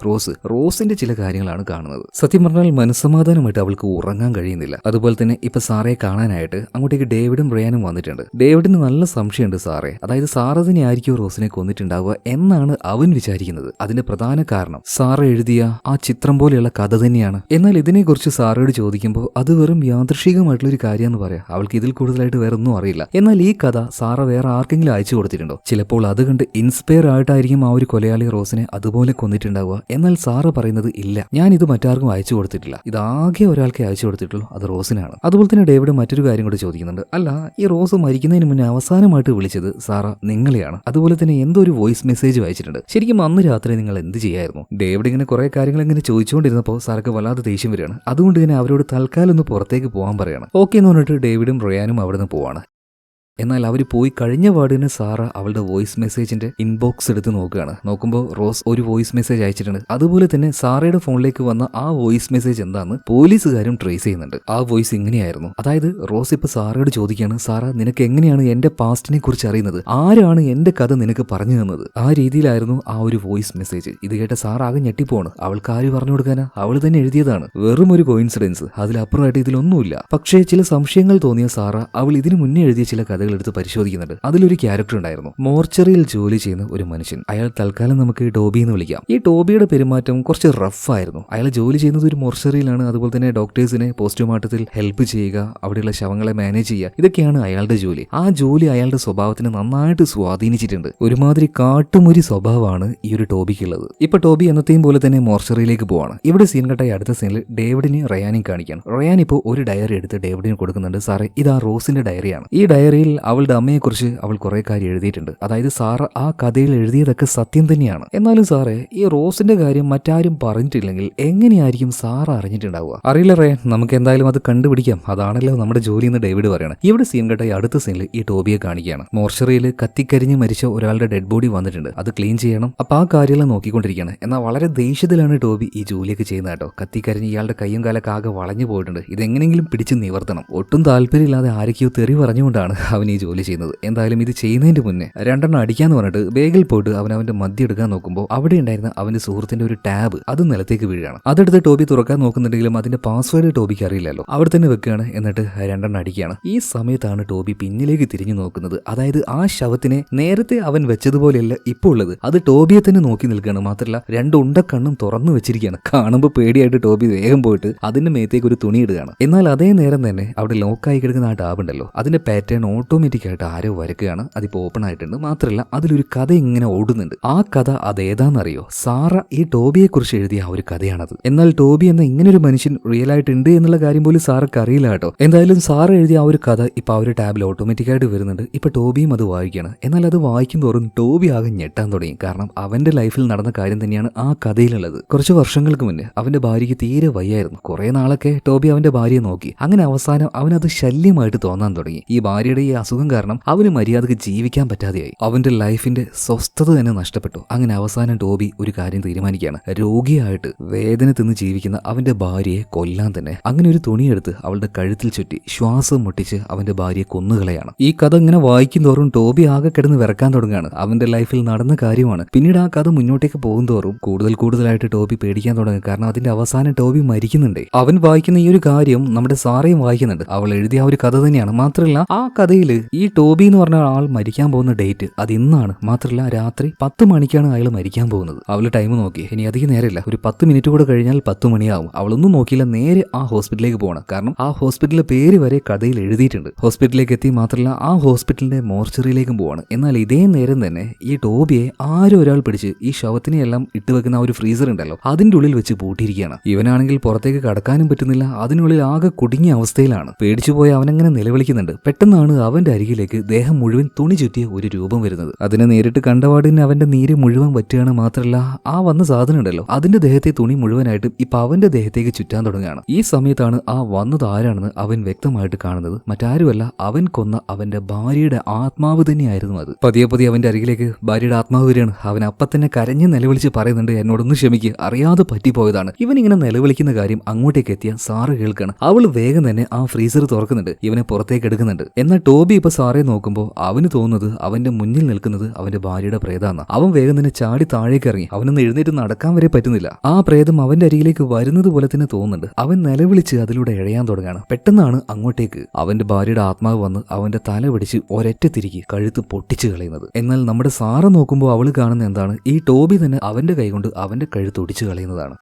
റോസിന്റെ ചില കാര്യങ്ങളാണ് കാണുന്നത്. സത്യം പറഞ്ഞാൽ മനസ്സമാധാനമായിട്ട് അവൾക്ക് ഉറങ്ങാൻ കഴിയുന്നില്ല. അതുപോലെ തന്നെ ഇപ്പൊ സാറയെ കാണാനായിട്ട് അങ്ങോട്ടേക്ക് ഡേവിഡും റയാനും വന്നിട്ടുണ്ട്. ഡേവിഡിന് നല്ല സംശയമുണ്ട് സാറേ, അതായത് സാറ് തന്നെ ആയിരിക്കും റോസിനെ കൊന്നിട്ടുണ്ടാവുക എന്നാണ് അവൻ വിചാരിക്കുന്നത്. അതിന്റെ പ്രധാന കാരണം സാറ എഴുതിയ ആ ചിത്രം പോലെയുള്ള കഥ തന്നെയാണ്. എന്നാൽ ഇതിനെക്കുറിച്ച് സാറയോട് ചോദിക്കുമ്പോൾ അത് വെറും യാദൃശികമായിട്ടുള്ള ഒരു കാര്യമെന്ന് പറയാം. അവൾക്ക് ഇതിൽ കൂടുതലായിട്ട് വേറെ ഒന്നും അറിയില്ല. എന്നാൽ ഈ കഥ സാറ വേറെ ആർക്കെങ്കിലും അയച്ചു കൊടുത്തിട്ടുണ്ടോ? ചിലപ്പോൾ അത് കണ്ട് ഇൻസ്പയർ ആയിട്ടായിരിക്കും ആ ഒരു കൊലയാളി റോസിനെ അതുപോലെ കൊന്നിട്ടുണ്ടാവുക. എന്നാൽ സാറ് പറയുന്നത് ഇല്ല, ഞാൻ ഇത് മറ്റാർക്കും അയച്ചു കൊടുത്തിട്ടില്ല, ഇതാകെ ഒരാൾക്കെ അയച്ചു കൊടുത്തിട്ടുള്ളൂ, അത് റോസിനാണ്. അതുപോലെ തന്നെ ഡേവിഡ് മറ്റൊരു കാര്യം കൂടി ചോദിക്കുന്നുണ്ട്. അല്ല, ഈ റോസ് മരിക്കുന്നതിന് മുന്നേ അവസാനമായിട്ട് വിളിച്ചത് സാറ നിങ്ങളെയാണ്. അതുപോലെ തന്നെ എന്തോ ഒരു വോയിസ് മെസ്സേജ് അയച്ചിട്ടുണ്ട്. ശരിക്കും അന്ന് രാത്രി നിങ്ങൾ എന്ത് ചെയ്യായിരുന്നു? ഡേവിഡ് ഇങ്ങനെ കുറെ കാര്യങ്ങൾ ഇങ്ങനെ ചോദിച്ചുകൊണ്ടിരുന്നപ്പോൾ സാർക്ക് വല്ലാതെ ദേഷ്യം വരികയാണ്. അതുകൊണ്ട് തന്നെ അവരോട് തൽക്കാലം ഒന്ന് പുറത്തേക്ക് പോകാൻ പറയാണ്. ഓക്കെ എന്ന് പറഞ്ഞിട്ട് ഡേവിഡും റയാനും അവിടെ നിന്ന് പോവാണ്. എന്നാൽ അവർ പോയി കഴിഞ്ഞ പാടിന് സാറ അവളുടെ വോയിസ് മെസ്സേജിന്റെ ഇൻബോക്സ് എടുത്ത് നോക്കുകയാണ്. നോക്കുമ്പോൾ റോസ് ഒരു വോയിസ് മെസ്സേജ് അയച്ചിട്ടുണ്ട്. അതുപോലെ തന്നെ സാറയുടെ ഫോണിലേക്ക് വന്ന ആ വോയിസ് മെസ്സേജ് എന്താണെന്ന് പോലീസുകാരും ട്രേസ് ചെയ്യുന്നുണ്ട്. ആ വോയിസ് ഇങ്ങനെയായിരുന്നു. അതായത് റോസ് ഇപ്പൊ സാറയോട് ചോദിക്കുകയാണ്, സാറ നിനക്ക് എങ്ങനെയാണ് എന്റെ പാസ്റ്റിനെ കുറിച്ച് അറിയുന്നത്? ആരാണ് എന്റെ കഥ നിനക്ക് പറഞ്ഞു തന്നത്? ആ രീതിയിലായിരുന്നു ആ ഒരു വോയിസ് മെസ്സേജ്. ഇത് കേട്ട സാർ ആകെ ഞെട്ടിപ്പോണ്. അവൾക്ക് ആര് പറഞ്ഞു കൊടുക്കാനാ? അവൾ തന്നെ എഴുതിയതാണ്. വെറും ഒരു കോയിൻസിഡൻസ്, അതിലപ്പുറമായിട്ട് ഇതിലൊന്നുമില്ല. പക്ഷേ ചില സംശയങ്ങൾ തോന്നിയ സാറ അവൾ ഇതിനു മുന്നേ എഴുതിയ ചില കഥകൾ കഥകൾ എടുത്ത് പരിശോധിക്കുന്നുണ്ട്. അതിലൊരു ക്യാരക്ടർ ഉണ്ടായിരുന്നു, മോർച്ചറിയിൽ ജോലി ചെയ്യുന്ന ഒരു മനുഷ്യൻ. അയാൾ തൽക്കാലം നമുക്ക് ടോബി എന്ന് വിളിക്കാം. ഈ ടോബിയുടെ പെരുമാറ്റം കുറച്ച് റഫ് ആയിരുന്നു. അയാൾ ജോലി ചെയ്യുന്നത് ഒരു മോർച്ചറിയിലാണ്. അതുപോലെ തന്നെ ഡോക്ടേഴ്സിനെ പോസ്റ്റ്മോർട്ടത്തിൽ ഹെൽപ്പ് ചെയ്യുക, അവിടെയുള്ള ശവങ്ങളെ മാനേജ് ചെയ്യുക, ഇതൊക്കെയാണ് അയാളുടെ ജോലി. ആ ജോലി അയാളുടെ സ്വഭാവത്തിന് നന്നായിട്ട് സ്വാധീനിച്ചിട്ടുണ്ട്. ഒരുമാതിരി കാട്ടുമുരി സ്വഭാവമാണ് ഈ ഒരു ടോബിക്കുള്ളത്. ഇപ്പൊ ടോബി എന്നത്തെയും പോലെ തന്നെ മോർച്ചറിയിലേക്ക് പോവാണ്. ഇവിടെ സീൻ കട്ടായി അടുത്ത സീനിൽ ഡേവിഡിനെ റയാനും കാണിക്കുകയാണ്. റയാൻ ഇപ്പോൾ ഒരു ഡയറി എടുത്ത് ഡേവിഡിന് കൊടുക്കുന്നുണ്ട്. സാറേ, ഇതാ റോസിന്റെ ഡയറിയാണ്. ഈ ഡയറിയിൽ അവളുടെ അമ്മയെക്കുറിച്ച് അവൾ കുറെ കാര്യം എഴുതിയിട്ടുണ്ട്. അതായത് സാറ് ആ കഥയിൽ എഴുതിയതൊക്കെ സത്യം തന്നെയാണ്. എന്നാലും സാറേ, ഈ റോസിന്റെ കാര്യം മറ്റാരും പറഞ്ഞിട്ടില്ലെങ്കിൽ എങ്ങനെയായിരിക്കും സാറ് അറിഞ്ഞിട്ടുണ്ടാവുക? അറിയില്ല റയാൻ, നമുക്ക് എന്തായാലും അത് കണ്ടുപിടിക്കാം. അതാണല്ലോ നമ്മുടെ ജോലി എന്ന് ഡേവിഡ് പറയണം. ഇവിടെ സീൻ കട്ടായി അടുത്ത സീനിൽ ഈ ടോബിയെ കാണിക്കുകയാണ്. മോർച്ചറിയിൽ കത്തിക്കരിഞ്ഞ് മരിച്ച ഒരാളുടെ ഡെഡ് ബോഡി വന്നിട്ടുണ്ട്. അത് ക്ലീൻ ചെയ്യണം. അപ്പൊ ആ കാര്യമെല്ലാം നോക്കിക്കൊണ്ടിരിക്കുകയാണ്. എന്നാൽ വളരെ ദേഷ്യത്തിലാണ് ടോബി ഈ ജോലിയൊക്കെ ചെയ്യുന്നത് കേട്ടോ. കത്തിക്കരിഞ്ഞ് ഇയാളുടെ കയ്യും കാലൊക്കെ ആകെ വളഞ്ഞു പോയിട്ടുണ്ട്. ഇതെങ്ങനെങ്കിലും പിടിച്ച് നിവർത്തണം. ഒട്ടും താല്പര്യമില്ലാതെ ആരൊക്കെയോ തെറി പറഞ്ഞുകൊണ്ടാണ് അവൻ ഈ ജോലി ചെയ്യുന്നത്. എന്തായാലും ഇത് ചെയ്യുന്നതിന്റെ മുന്നേ രണ്ടെണ്ണം അടിക്കാന്ന് പറഞ്ഞിട്ട് ബേഗിൽ പോയിട്ട് അവന്റെ മദ്യം എടുക്കാൻ നോക്കുമ്പോൾ അവിടെ ഉണ്ടായിരുന്ന അവന്റെ സുഹൃത്തിന്റെ ഒരു ടാബ് അത് നിലത്തേക്ക് വീഴാണ്. അതെടുത്ത് ടോബി തുറക്കാൻ നോക്കുന്നുണ്ടെങ്കിലും അതിന്റെ പാസ്വേഡ് ടോബിക്ക് അറിയില്ലല്ലോ. അവിടെ തന്നെ വെക്കുകയാണ്. എന്നിട്ട് രണ്ടെണ്ണം അടിക്കുകയാണ്. ഈ സമയത്താണ് ടോബി പിന്നിലേക്ക് തിരിഞ്ഞു നോക്കുന്നത്. അതായത് ആ ശവത്തിനെ നേരത്തെ അവൻ വെച്ചതുപോലെയല്ല ഇപ്പോൾ ഉള്ളത്. അത് ടോബിയെ തന്നെ നോക്കി നിൽക്കുകയാണ്. മാത്രമല്ല രണ്ട് ഉണ്ടക്കണ്ണും തുറന്നു വെച്ചിരിക്കുകയാണ്. കാണുമ്പോൾ പേടിയായിട്ട് ടോബി വേഗം പോയിട്ട് അതിന്റെ മേത്തേക്ക് ഒരു തുണി ഇടുകയാണ്. എന്നാൽ അതേ നേരം തന്നെ അവിടെ ലോക്കായി കിടക്കുന്ന ആ ടാബ് ഉണ്ടല്ലോ, അതിന്റെ പാറ്റേൺ ഓട്ടോമാറ്റിക് ആയിട്ട് ആരോ വരയ്ക്കുകയാണ്. അതിപ്പോൾ ഓപ്പൺ ആയിട്ടുണ്ട്. മാത്രമല്ല അതിലൊരു കഥ ഇങ്ങനെ ഓടുന്നുണ്ട്. ആ കഥ അതേതാണെന്നറിയോ? സാറ ഈ ടോബിയെ കുറിച്ച് എഴുതിയ ആ ഒരു കഥയാണത്. എന്നാൽ ടോബി എന്ന ഇങ്ങനെ ഒരു മനുഷ്യൻ റിയൽ ആയിട്ട് ഉണ്ട് എന്നുള്ള കാര്യം പോലും സാർക്ക് അറിയില്ല കേട്ടോ. എന്തായാലും സാറ എഴുതിയ ആ ഒരു കഥ ഇപ്പൊ ആ ഒരു ടാബിൽ ഓട്ടോമാറ്റിക് ആയിട്ട് വരുന്നുണ്ട്. ഇപ്പൊ ടോബിയും അത് വായിക്കുകയാണ്. എന്നാൽ അത് വായിക്കും തോറും ടോബി ആകെ ഞെട്ടാൻ തുടങ്ങി. കാരണം അവന്റെ ലൈഫിൽ നടന്ന കാര്യം തന്നെയാണ് ആ കഥയിലുള്ളത്. കുറച്ച് വർഷങ്ങൾക്ക് മുന്നേ അവന്റെ ഭാര്യയ്ക്ക് തീരെ വയ്യായിരുന്നു. കുറെ നാളൊക്കെ ടോബി അവന്റെ ഭാര്യയെ നോക്കി. അങ്ങനെ അവസാനം അവനത് ശല്യമായിട്ട് തോന്നാൻ തുടങ്ങി. ഈ ഭാര്യയുടെ ഈ അസുഖം കാരണം അവന് മര്യാദക്ക് ജീവിക്കാൻ പറ്റാതെയായി. അവന്റെ ലൈഫിന്റെ സ്വസ്ഥത തന്നെ നഷ്ടപ്പെട്ടു. അങ്ങനെ അവസാനം ടോബി ഒരു കാര്യം തീരുമാനിക്കുകയാണ്. രോഗിയായിട്ട് വേദന തിന്ന് ജീവിക്കുന്ന അവന്റെ ഭാര്യയെ കൊല്ലാൻ തന്നെ. അങ്ങനെ ഒരു തുണിയെടുത്ത് അവളുടെ കഴുത്തിൽ ചുറ്റി ശ്വാസം മുട്ടിച്ച് അവന്റെ ഭാര്യയെ കൊന്നുകളയാണ്. ഈ കഥ ഇങ്ങനെ വായിക്കും തോറും ടോബി ആകെ കിടന്ന് വിറക്കാൻ തുടങ്ങുകയാണ്. അവന്റെ ലൈഫിൽ നടന്ന കാര്യമാണ്. പിന്നീട് ആ കഥ മുന്നോട്ടേക്ക് പോകും തോറും കൂടുതലായിട്ട് ടോബി പേടിക്കാൻ തുടങ്ങും. കാരണം അതിന്റെ അവസാനം ടോബി മരിക്കുന്നുണ്ട്. അവൻ വായിക്കുന്ന ഈ ഒരു കാര്യം നമ്മുടെ സാറയും വായിക്കുന്നുണ്ട്. അവൾ എഴുതിയ ആ ഒരു കഥ തന്നെയാണ്. മാത്രമല്ല ആ കഥയിൽ ഈ ടോബി എന്ന് പറഞ്ഞ ആൾ മരിക്കാൻ പോകുന്ന ഡേറ്റ് അത് ഇന്നാണ്. മാത്രമല്ല രാത്രി 10 മണിക്കാണ് അയാൾ മരിക്കാൻ പോകുന്നത്. അവള് ടൈം നോക്കി. ഇനി അധികം നേരമില്ല, ഒരു 10 മിനിറ്റ് കൂടെ കഴിഞ്ഞാൽ 10 മണിയാവും. അവളൊന്നും നോക്കിയില്ല, നേരെ ആ ഹോസ്പിറ്റലിലേക്ക് പോകണം. കാരണം ആ ഹോസ്പിറ്റലിലെ പേര് വരെ കഥയിൽ എഴുതിയിട്ടുണ്ട്. ഹോസ്പിറ്റലിലേക്ക് എത്തി. മാത്രമല്ല ആ ഹോസ്പിറ്റലിന്റെ മോർച്ചറിയിലേക്കും പോവാണ്. എന്നാൽ ഇതേ നേരം തന്നെ ഈ ടോബിയെ ആരോ ഒരാൾ പിടിച്ച് ഈ ശവത്തിനെയെല്ലാം ഇട്ടുവെക്കുന്ന ആ ഒരു ഫ്രീസർ ഉണ്ടല്ലോ അതിന്റെ ഉള്ളിൽ വെച്ച് പൂട്ടിയിരിക്കുകയാണ്. ഇവനാണെങ്കിൽ പുറത്തേക്ക് കടക്കാനും പറ്റുന്നില്ല. അതിനുള്ളിൽ ആകെ കുടുങ്ങിയ അവസ്ഥയിലാണ്. പേടിച്ചു പോയ അവനങ്ങനെ നിലവിളിക്കുന്നുണ്ട്. പെട്ടെന്നാണ് അവന്റെ അരികിലേക്ക് ദേഹം മുഴുവൻ തുണി ചുറ്റിയ ഒരു രൂപം വരുന്നത്. അതിനെ നേരിട്ട് കണ്ടപാടിന് അവന്റെ നീര് മുഴുവൻ വറ്റുകയാണ്. മാത്രമല്ല ആ വന്ന സാധനം ഉണ്ടല്ലോ അതിന്റെ ദേഹത്തെ തുണി മുഴുവനായിട്ട് ഇപ്പൊ അവന്റെ ദേഹത്തേക്ക് ചുറ്റാൻ തുടങ്ങുകയാണ്. ഈ സമയത്താണ് ആ വന്നത് ആരാണെന്ന് അവൻ വ്യക്തമായിട്ട് കാണുന്നത്. മറ്റാരുമല്ല, അവൻ കൊന്ന അവന്റെ ഭാര്യയുടെ ആത്മാവ് തന്നെയായിരുന്നു അത്. പതിയെ അവന്റെ അരികിലേക്ക് ഭാര്യയുടെ ആത്മാവ് വരികയാണ്. അവൻ അപ്പം തന്നെ കരഞ്ഞ് നിലവിളിച്ച് പറയുന്നുണ്ട്, എന്നോടൊന്ന് ക്ഷമിക്കുക, അറിയാതെ പറ്റിപ്പോയതാണ്. ഇവൻ ഇങ്ങനെ നിലവിളിക്കുന്ന കാര്യം അങ്ങോട്ടേക്ക് എത്തിയ സാറ് കേൾക്കാണ്. അവൾ വേഗം തന്നെ ആ ഫ്രീസർ തുറക്കുന്നുണ്ട്. ഇവനെ പുറത്തേക്ക് എടുക്കുന്നുണ്ട്. എന്നാൽ ടോബി ഇപ്പൊ സാറെ നോക്കുമ്പോൾ അവന് തോന്നുന്നത് അവന്റെ മുന്നിൽ നിൽക്കുന്നത് അവന്റെ ഭാര്യയുടെ പ്രേതാന്ന. അവൻ വേഗം തന്നെ ചാടി താഴേക്ക് ഇറങ്ങി. അവനൊന്ന് എഴുന്നേറ്റ് നടക്കാൻ വരെ പറ്റുന്നില്ല. ആ പ്രേതം അവന്റെ അരികിലേക്ക് വരുന്നത് പോലെ തന്നെ തോന്നുന്നുണ്ട്. അവൻ നിലവിളിച്ച് അതിലൂടെ എഴയാൻ തുടങ്ങുകയാണ്. പെട്ടെന്നാണ് അങ്ങോട്ടേക്ക് അവന്റെ ഭാര്യയുടെ ആത്മാവ് വന്ന് അവന്റെ തല പിടിച്ച് ഒരൊറ്റ തിരികെ കഴുത്ത് പൊട്ടിച്ചു കളയുന്നത്. എന്നാൽ നമ്മുടെ സാറ നോക്കുമ്പോൾ അവള് കാണുന്ന എന്താണ്? ഈ ടോബി തന്നെ അവന്റെ കൈകൊണ്ട് അവന്റെ കഴുത്ത് ഒടിച്ചു കളയുന്നതാണ്.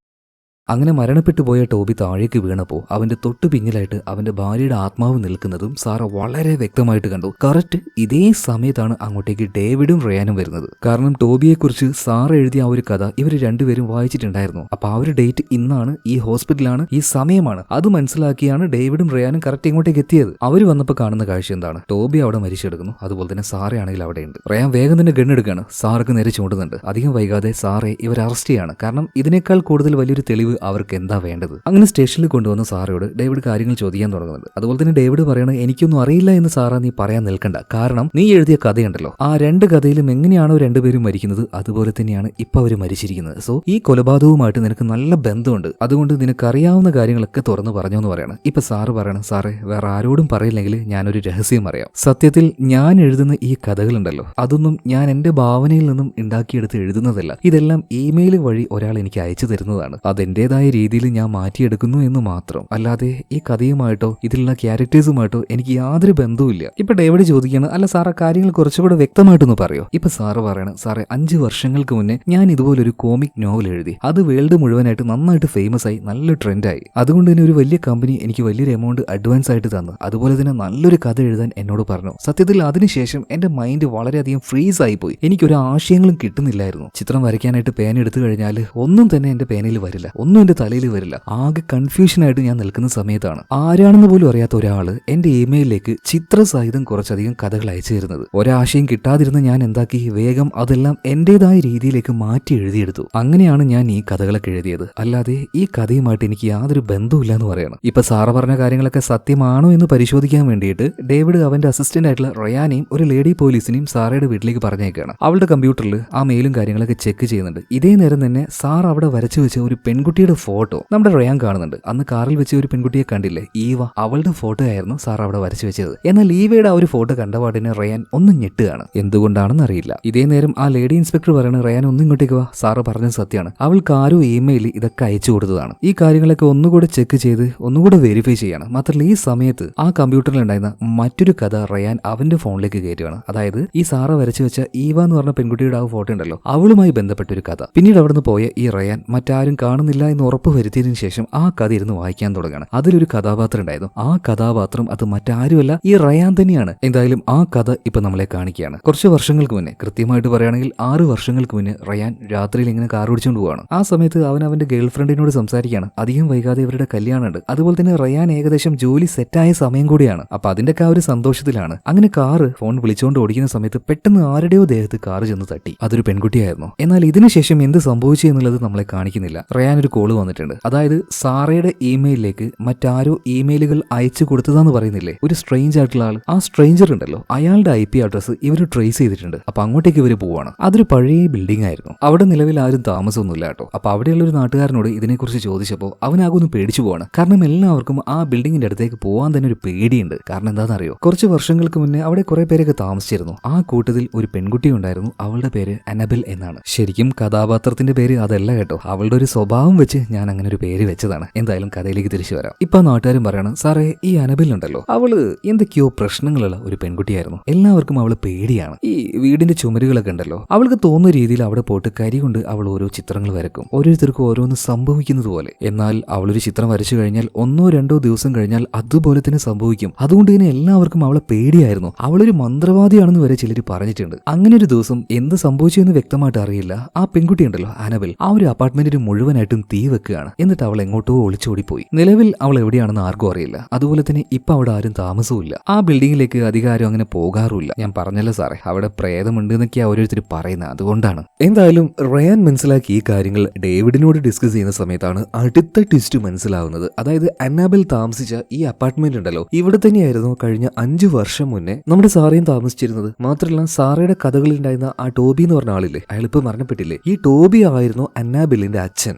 അങ്ങനെ മരണപ്പെട്ടു പോയ ടോബി താഴേക്ക് വീണപ്പോൾ അവന്റെ തൊട്ടു പിന്നിലായിട്ട് അവന്റെ ഭാര്യയുടെ ആത്മാവ് നിൽക്കുന്നതും സാറ വളരെ വ്യക്തമായിട്ട് കണ്ടു. കറക്റ്റ് ഇതേ സമയത്താണ് അങ്ങോട്ടേക്ക് ഡേവിഡും റയാനും വരുന്നത്. കാരണം ടോബിയെക്കുറിച്ച് സാറ എഴുതിയ ആ ഒരു കഥ ഇവർ രണ്ടുപേരും വായിച്ചിട്ടുണ്ടായിരുന്നു. അപ്പൊ ആ ഒരു ഡേറ്റ് ഇന്നാണ്, ഈ ഹോസ്പിറ്റലാണ്, ഈ സമയമാണ്. അത് മനസ്സിലാക്കിയാണ് ഡേവിഡും റയാനും കറക്റ്റ് ഇങ്ങോട്ടേക്ക് എത്തിയത്. അവർ വന്നപ്പോൾ കാണുന്ന കാഴ്ച എന്താണ്? ടോബി അവിടെ മരിച്ചെടുക്കുന്നു. അതുപോലെ തന്നെ സാറയാണെങ്കിൽ അവിടെയുണ്ട്. റയാൻ വേഗം തന്നെ ഗണ്ണെടുക്കാണ്. സാർക്ക് നേരെ ചൂണ്ടുന്നുണ്ട്. അധികം വൈകാതെ സാറെ ഇവർ അറസ്റ്റ് ചെയ്യാണ്. കാരണം ഇതിനേക്കാൾ കൂടുതൽ വലിയൊരു തെളിവ് അവർക്ക് എന്താ വേണ്ടത്? അങ്ങനെ സ്റ്റേഷനിൽ കൊണ്ടുവന്ന സാറയോട് ഡേവിഡ് കാര്യങ്ങൾ ചോദിക്കാൻ തുടങ്ങുന്നുണ്ട്. അതുപോലെ തന്നെ ഡേവിഡ് പറയണ, എനിക്കൊന്നും അറിയില്ല എന്ന് സാറ നീ പറയാൻ നിൽക്കണ്ട. കാരണം നീ എഴുതിയ കഥയുണ്ടല്ലോ, ആ രണ്ട് കഥയിലും എങ്ങനെയാണോ രണ്ടുപേരും മരിക്കുന്നത് അതുപോലെ തന്നെയാണ് ഇപ്പൊ അവര് മരിച്ചിരിക്കുന്നത്. സോ ഈ കൊലപാതകവുമായിട്ട് നിനക്ക് നല്ല ബന്ധമുണ്ട്. അതുകൊണ്ട് നിനക്കറിയാവുന്ന കാര്യങ്ങളൊക്കെ തുറന്നു പറഞ്ഞു എന്ന് പറയണം. ഇപ്പൊ സാറ് പറയണം, സാറേ വേറെ ആരോടും പറയില്ലെങ്കിൽ ഞാനൊരു രഹസ്യം അറിയാം. സത്യത്തിൽ ഞാൻ എഴുതുന്ന ഈ കഥകളുണ്ടല്ലോ അതൊന്നും ഞാൻ എന്റെ ഭാവനയിൽ നിന്നും ഉണ്ടാക്കിയെടുത്ത് എഴുതുന്നതല്ല. ഇതെല്ലാം ഇമെയിൽ വഴി ഒരാൾ എനിക്ക് അയച്ചു തരുന്നതാണ്. അതെന്റെ എന്റേതായ രീതിയിൽ ഞാൻ മാറ്റിയെടുക്കുന്നു എന്ന് മാത്രം. അല്ലാതെ ഈ കഥയുമായിട്ടോ ഇതിലുള്ള ക്യാരക്ടേഴ്സുമായിട്ടോ എനിക്ക് യാതൊരു ബന്ധവുമില്ല. ഇപ്പൊ ഡേവിഡ് ചോദിക്കുകയാണ്, അല്ല സാറ കാര്യങ്ങൾ കുറച്ചുകൂടെ വ്യക്തമായിട്ടൊന്ന് പറയോ? ഇപ്പൊ സാറ് പറയണം, സാറേ 5 വർഷങ്ങൾക്ക് മുന്നേ ഞാൻ ഇതുപോലൊരു കോമിക് നോവൽ എഴുതി. അത് വേൾഡ് മുഴുവനായിട്ട് നന്നായിട്ട് ഫേമസ് ആയി, നല്ല ട്രെൻഡായി. അതുകൊണ്ട് തന്നെ ഒരു വലിയ കമ്പനി എനിക്ക് വലിയൊരു എമൗണ്ട് അഡ്വാൻസ് ആയിട്ട് തന്നു. അതുപോലെ തന്നെ നല്ലൊരു കഥ എഴുതാൻ എന്നോട് പറഞ്ഞു. സത്യത്തിൽ അതിനുശേഷം എന്റെ മൈൻഡ് വളരെയധികം ഫ്രീസ് ആയി പോയി. എനിക്കൊരു ആശയങ്ങളും കിട്ടുന്നില്ലായിരുന്നു. ചിത്രം വരയ്ക്കാനായിട്ട് പേന എടുത്തു കഴിഞ്ഞാൽ ഒന്നും തന്നെ എന്റെ പേനയിൽ വരില്ല, ഒന്നും എന്റെ തലയിൽ വരില്ല. ആകെ കൺഫ്യൂഷൻ ആയിട്ട് ഞാൻ നിൽക്കുന്ന സമയത്താണ് ആരാണെന്ന് പോലും അറിയാത്ത ഒരാള് എന്റെ ഇമെയിലിലേക്ക് ചിത്രസഹിതം കുറച്ചധികം കഥകൾ അയച്ചു തരുന്നത്. ഒരാശയം കിട്ടാതിരുന്ന ഞാൻ എന്താക്കി, വേഗം അതെല്ലാം എന്റേതായ രീതിയിലേക്ക് മാറ്റി എഴുതിയെടുത്തു. അങ്ങനെയാണ് ഞാൻ ഈ കഥകളൊക്കെ എഴുതിയത്. അല്ലാതെ ഈ കഥയുമായിട്ട് എനിക്ക് യാതൊരു ബന്ധവുമില്ല എന്ന് പറയണം. ഇപ്പൊ സാറ് പറഞ്ഞ കാര്യങ്ങളൊക്കെ സത്യമാണോ എന്ന് പരിശോധിക്കാൻ വേണ്ടിയിട്ട് ഡേവിഡ് അവന്റെ അസിസ്റ്റന്റ് ആയിട്ടുള്ള റയാനെയും ഒരു ലേഡി പോലീസിനെയും സാറയുടെ വീട്ടിലേക്ക് പറഞ്ഞേക്കാണ്. അവളുടെ കമ്പ്യൂട്ടറിൽ ആ മെയിലും കാര്യങ്ങളൊക്കെ ചെക്ക് ചെയ്യുന്നുണ്ട്. ഇതേ നേരം തന്നെ സാർ അവിടെ വരച്ചു വെച്ച ഒരു പെൺകുട്ടിയുടെ ഫോട്ടോ നമ്മുടെ റയാൻ കാണുന്നുണ്ട്. അന്ന് കാറിൽ വെച്ച ഒരു പെൺകുട്ടിയെ കണ്ടില്ലേ, ഈവ, അവളുടെ ഫോട്ടോ ആയിരുന്നു സാർ അവിടെ വരച്ചു വെച്ചത്. എന്നാൽ ഈവയുടെ ആ ഒരു ഫോട്ടോ കണ്ടപാടിന് റയാൻ ഒന്ന് ഞെട്ടുകയാണ്. എന്തുകൊണ്ടാണെന്ന് അറിയില്ല. ഇതേ നേരം ആ ലേഡി ഇൻസ്പെക്ടർ പറയണ, റയാൻ ഒന്നും ഇങ്ങോട്ടേക്ക് വാ, സാറ് പറഞ്ഞത് സത്യമാണ്. അവൾക്ക് ആരോ ഇമെയിൽ ഇതൊക്കെ അയച്ചു കൊടുത്തതാണ്. ഈ കാര്യങ്ങളൊക്കെ ഒന്നുകൂടെ ചെക്ക് ചെയ്ത് ഒന്നുകൂടെ വെരിഫൈ ചെയ്യാണ്. മാത്രമല്ല ഈ സമയത്ത് ആ കമ്പ്യൂട്ടറിൽ ഉണ്ടായിരുന്ന മറ്റൊരു കഥ റയാൻ അവന്റെ ഫോണിലേക്ക് കയറ്റുകയാണ്. അതായത് ഈ സാറ വരച്ചു വെച്ച ഈവ എന്ന് പറഞ്ഞ പെൺകുട്ടിയുടെ ആ ഫോട്ടോ ഉണ്ടല്ലോ, അവളുമായി ബന്ധപ്പെട്ടൊരു കഥ. പിന്നീട് അവിടുന്ന് പോയ ഈ റയാൻ മറ്റാരും കാണുന്നില്ല എന്ന് ഉറപ്പ് വരുത്തിയതിനു ശേഷം ആ കഥ ഇരുന്ന് വായിക്കാൻ തുടങ്ങുകയാണ്. അതിലൊരു കഥാപാത്രം ഉണ്ടായിരുന്നു. ആ കഥാപാത്രം അത് മറ്റാരുമല്ല, ഈ റയാൻ തന്നെയാണ്. എന്തായാലും ആ കഥ ഇപ്പൊ നമ്മളെ കാണിക്കുകയാണ്. കുറച്ച് വർഷങ്ങൾക്ക് മുന്നേ, കൃത്യമായിട്ട് പറയുകയാണെങ്കിൽ 6 വർഷങ്ങൾക്ക് മുന്നേ റയാൻ രാത്രിയിൽ ഇങ്ങനെ കാർ ഓടിച്ചുകൊണ്ട് പോവാണ്. ആ സമയത്ത് അവൻ അവന്റെ ഗേൾ ഫ്രണ്ടിനോട് സംസാരിക്കുകയാണ്. അധികം വൈകാതെ ഇവരുടെ കല്യാണമുണ്ട്. അതുപോലെ തന്നെ റയാൻ ഏകദേശം ജോലി സെറ്റായ സമയം കൂടിയാണ്. അപ്പൊ അതിന്റെ ആ ഒരു സന്തോഷത്തിലാണ്. അങ്ങനെ കാറ് ഫോൺ വിളിച്ചുകൊണ്ട് ഓടിക്കുന്ന സമയത്ത് പെട്ടെന്ന് ആരുടെയോ ദേഹത്ത് കാറ് ചെന്ന് തട്ടി. അതൊരു പെൺകുട്ടിയായിരുന്നു. എന്നാൽ ഇതിനുശേഷം എന്ത് സംഭവിച്ചു എന്നുള്ളത് നമ്മളെ കാണിക്കുന്നില്ല. റയാൻ ഒരു കോള് വന്നിട്ടുണ്ട്. അതായത് സാറയുടെ ഇമെയിലിലേക്ക് മറ്റാരോ ഇമെയിലുകൾ അയച്ചു കൊടുത്തതാന്ന് പറയുന്നില്ലേ, ഒരു സ്ട്രേഞ്ച് ആയിട്ടുള്ള ആൾ. ആ സ്ട്രേഞ്ചർ ഉണ്ടല്ലോ, അയാളുടെ IP അഡ്രസ് ഇവർ ട്രേസ് ചെയ്തിട്ടുണ്ട്. അപ്പൊ അങ്ങോട്ടേക്ക് ഇവർ പോവാണ്. അതൊരു പഴയ ബിൽഡിംഗ് ആയിരുന്നു. അവിടെ നിലവിൽ ആരും താമസമൊന്നുമില്ല കേട്ടോ. അപ്പൊ അവിടെയുള്ള ഒരു നാട്ടുകാരനോട് ഇതിനെക്കുറിച്ച് ചോദിച്ചപ്പോൾ അവനാകൊന്ന് പേടിച്ചു പോവാണ്. കാരണം എല്ലാവർക്കും ആ ബിൽഡിങ്ങിന്റെ അടുത്തേക്ക് പോകാൻ തന്നെ ഒരു പേടിയുണ്ട്. കാരണം എന്താണെന്നറിയോ, കുറച്ച് വർഷങ്ങൾക്ക് മുന്നേ അവിടെ കുറെ പേരൊക്കെ താമസിച്ചിരുന്നു. ആ കൂട്ടത്തിൽ ഒരു പെൺകുട്ടി ഉണ്ടായിരുന്നു. അവളുടെ പേര് അനബൽ എന്നാണ്. ശരിക്കും കഥാപാത്രത്തിന്റെ പേര് അതല്ല കേട്ടോ, അവളുടെ ഒരു സ്വഭാവം വെച്ച് ഞാൻ അങ്ങനെ ഒരു പേര് വെച്ചതാണ്. എന്തായാലും കഥയിലേക്ക് തിരിച്ചു വരാം. ഇപ്പൊ നാട്ടുകാരും പറയണം, സാറേ ഈ അനബൽ ഉണ്ടല്ലോ, അവള് എന്തൊക്കെയോ പ്രശ്നങ്ങളുള്ള ഒരു പെൺകുട്ടിയായിരുന്നു. എല്ലാവർക്കും അവള് പേടിയാണ്. ഈ വീടിന്റെ ചുമരുകളൊക്കെ ഉണ്ടല്ലോ, അവൾക്ക് തോന്നുന്ന രീതിയിൽ അവിടെ പോയിട്ട് കരി കൊണ്ട് അവൾ ഓരോ ചിത്രങ്ങൾ വരക്കും. ഓരോരുത്തർക്കും ഓരോന്ന് സംഭവിക്കുന്നത് പോലെ. എന്നാൽ അവളൊരു ചിത്രം വരച്ചു കഴിഞ്ഞാൽ 1-2 ദിവസം കഴിഞ്ഞാൽ അതുപോലെ തന്നെ സംഭവിക്കും. അതുകൊണ്ട് തന്നെ എല്ലാവർക്കും അവളെ പേടിയായിരുന്നു. അവളൊരു മന്ത്രവാദിയാണെന്ന് വരെ ചിലർ പറഞ്ഞിട്ടുണ്ട്. അങ്ങനെ ഒരു ദിവസം എന്ത് സംഭവിച്ചു എന്ന് വ്യക്തമായിട്ട് അറിയില്ല. ആ പെൺകുട്ടി ഉണ്ടല്ലോ അനബൽ, ആ ഒരു അപ്പാർട്ട്മെന്റിന് മുഴുവനായിട്ടും തീ വെക്കുകയാണ്. എന്നിട്ട് അവൾ എങ്ങോട്ടോ ഒളിച്ചോടിപ്പോയി. നിലവിൽ അവൾ എവിടെയാണെന്ന് ആർക്കും അറിയില്ല. അതുപോലെ തന്നെ ഇപ്പൊ അവിടെ ആരും താമസവുമില്ല. ആ ബിൽഡിങ്ങിലേക്ക് അധികാരം അങ്ങനെ പോകാറുമില്ല. ഞാൻ പറഞ്ഞല്ലോ സാറേ, അവിടെ പ്രേതമുണ്ട് എന്നൊക്കെയാ ഓരോരുത്തർ പറയുന്നത്. അതുകൊണ്ടാണ്. എന്തായാലും റയാൻ മനസ്സിലാക്കി ഈ കാര്യങ്ങൾ ഡേവിഡിനോട് ഡിസ്കസ് ചെയ്യുന്ന സമയത്താണ് അടുത്ത ട്വിസ്റ്റ് മനസ്സിലാവുന്നത്. അതായത് അന്നാബൽ താമസിച്ച ഈ അപ്പാർട്ട്മെന്റ് ഉണ്ടല്ലോ, ഇവിടെ തന്നെയായിരുന്നു കഴിഞ്ഞ 5 വർഷം മുന്നേ നമ്മുടെ സാറയും താമസിച്ചിരുന്നത്. മാത്രമല്ല സാറയുടെ കഥകളിൽ ഉണ്ടായിരുന്ന ആ ടോബി എന്ന് പറഞ്ഞ ആളില്ലേ, അയാളിപ്പോ മരണപ്പെട്ടില്ലേ, ഈ ടോബി ആയിരുന്നു അന്നാബെല്ലിന്റെ അച്ഛൻ.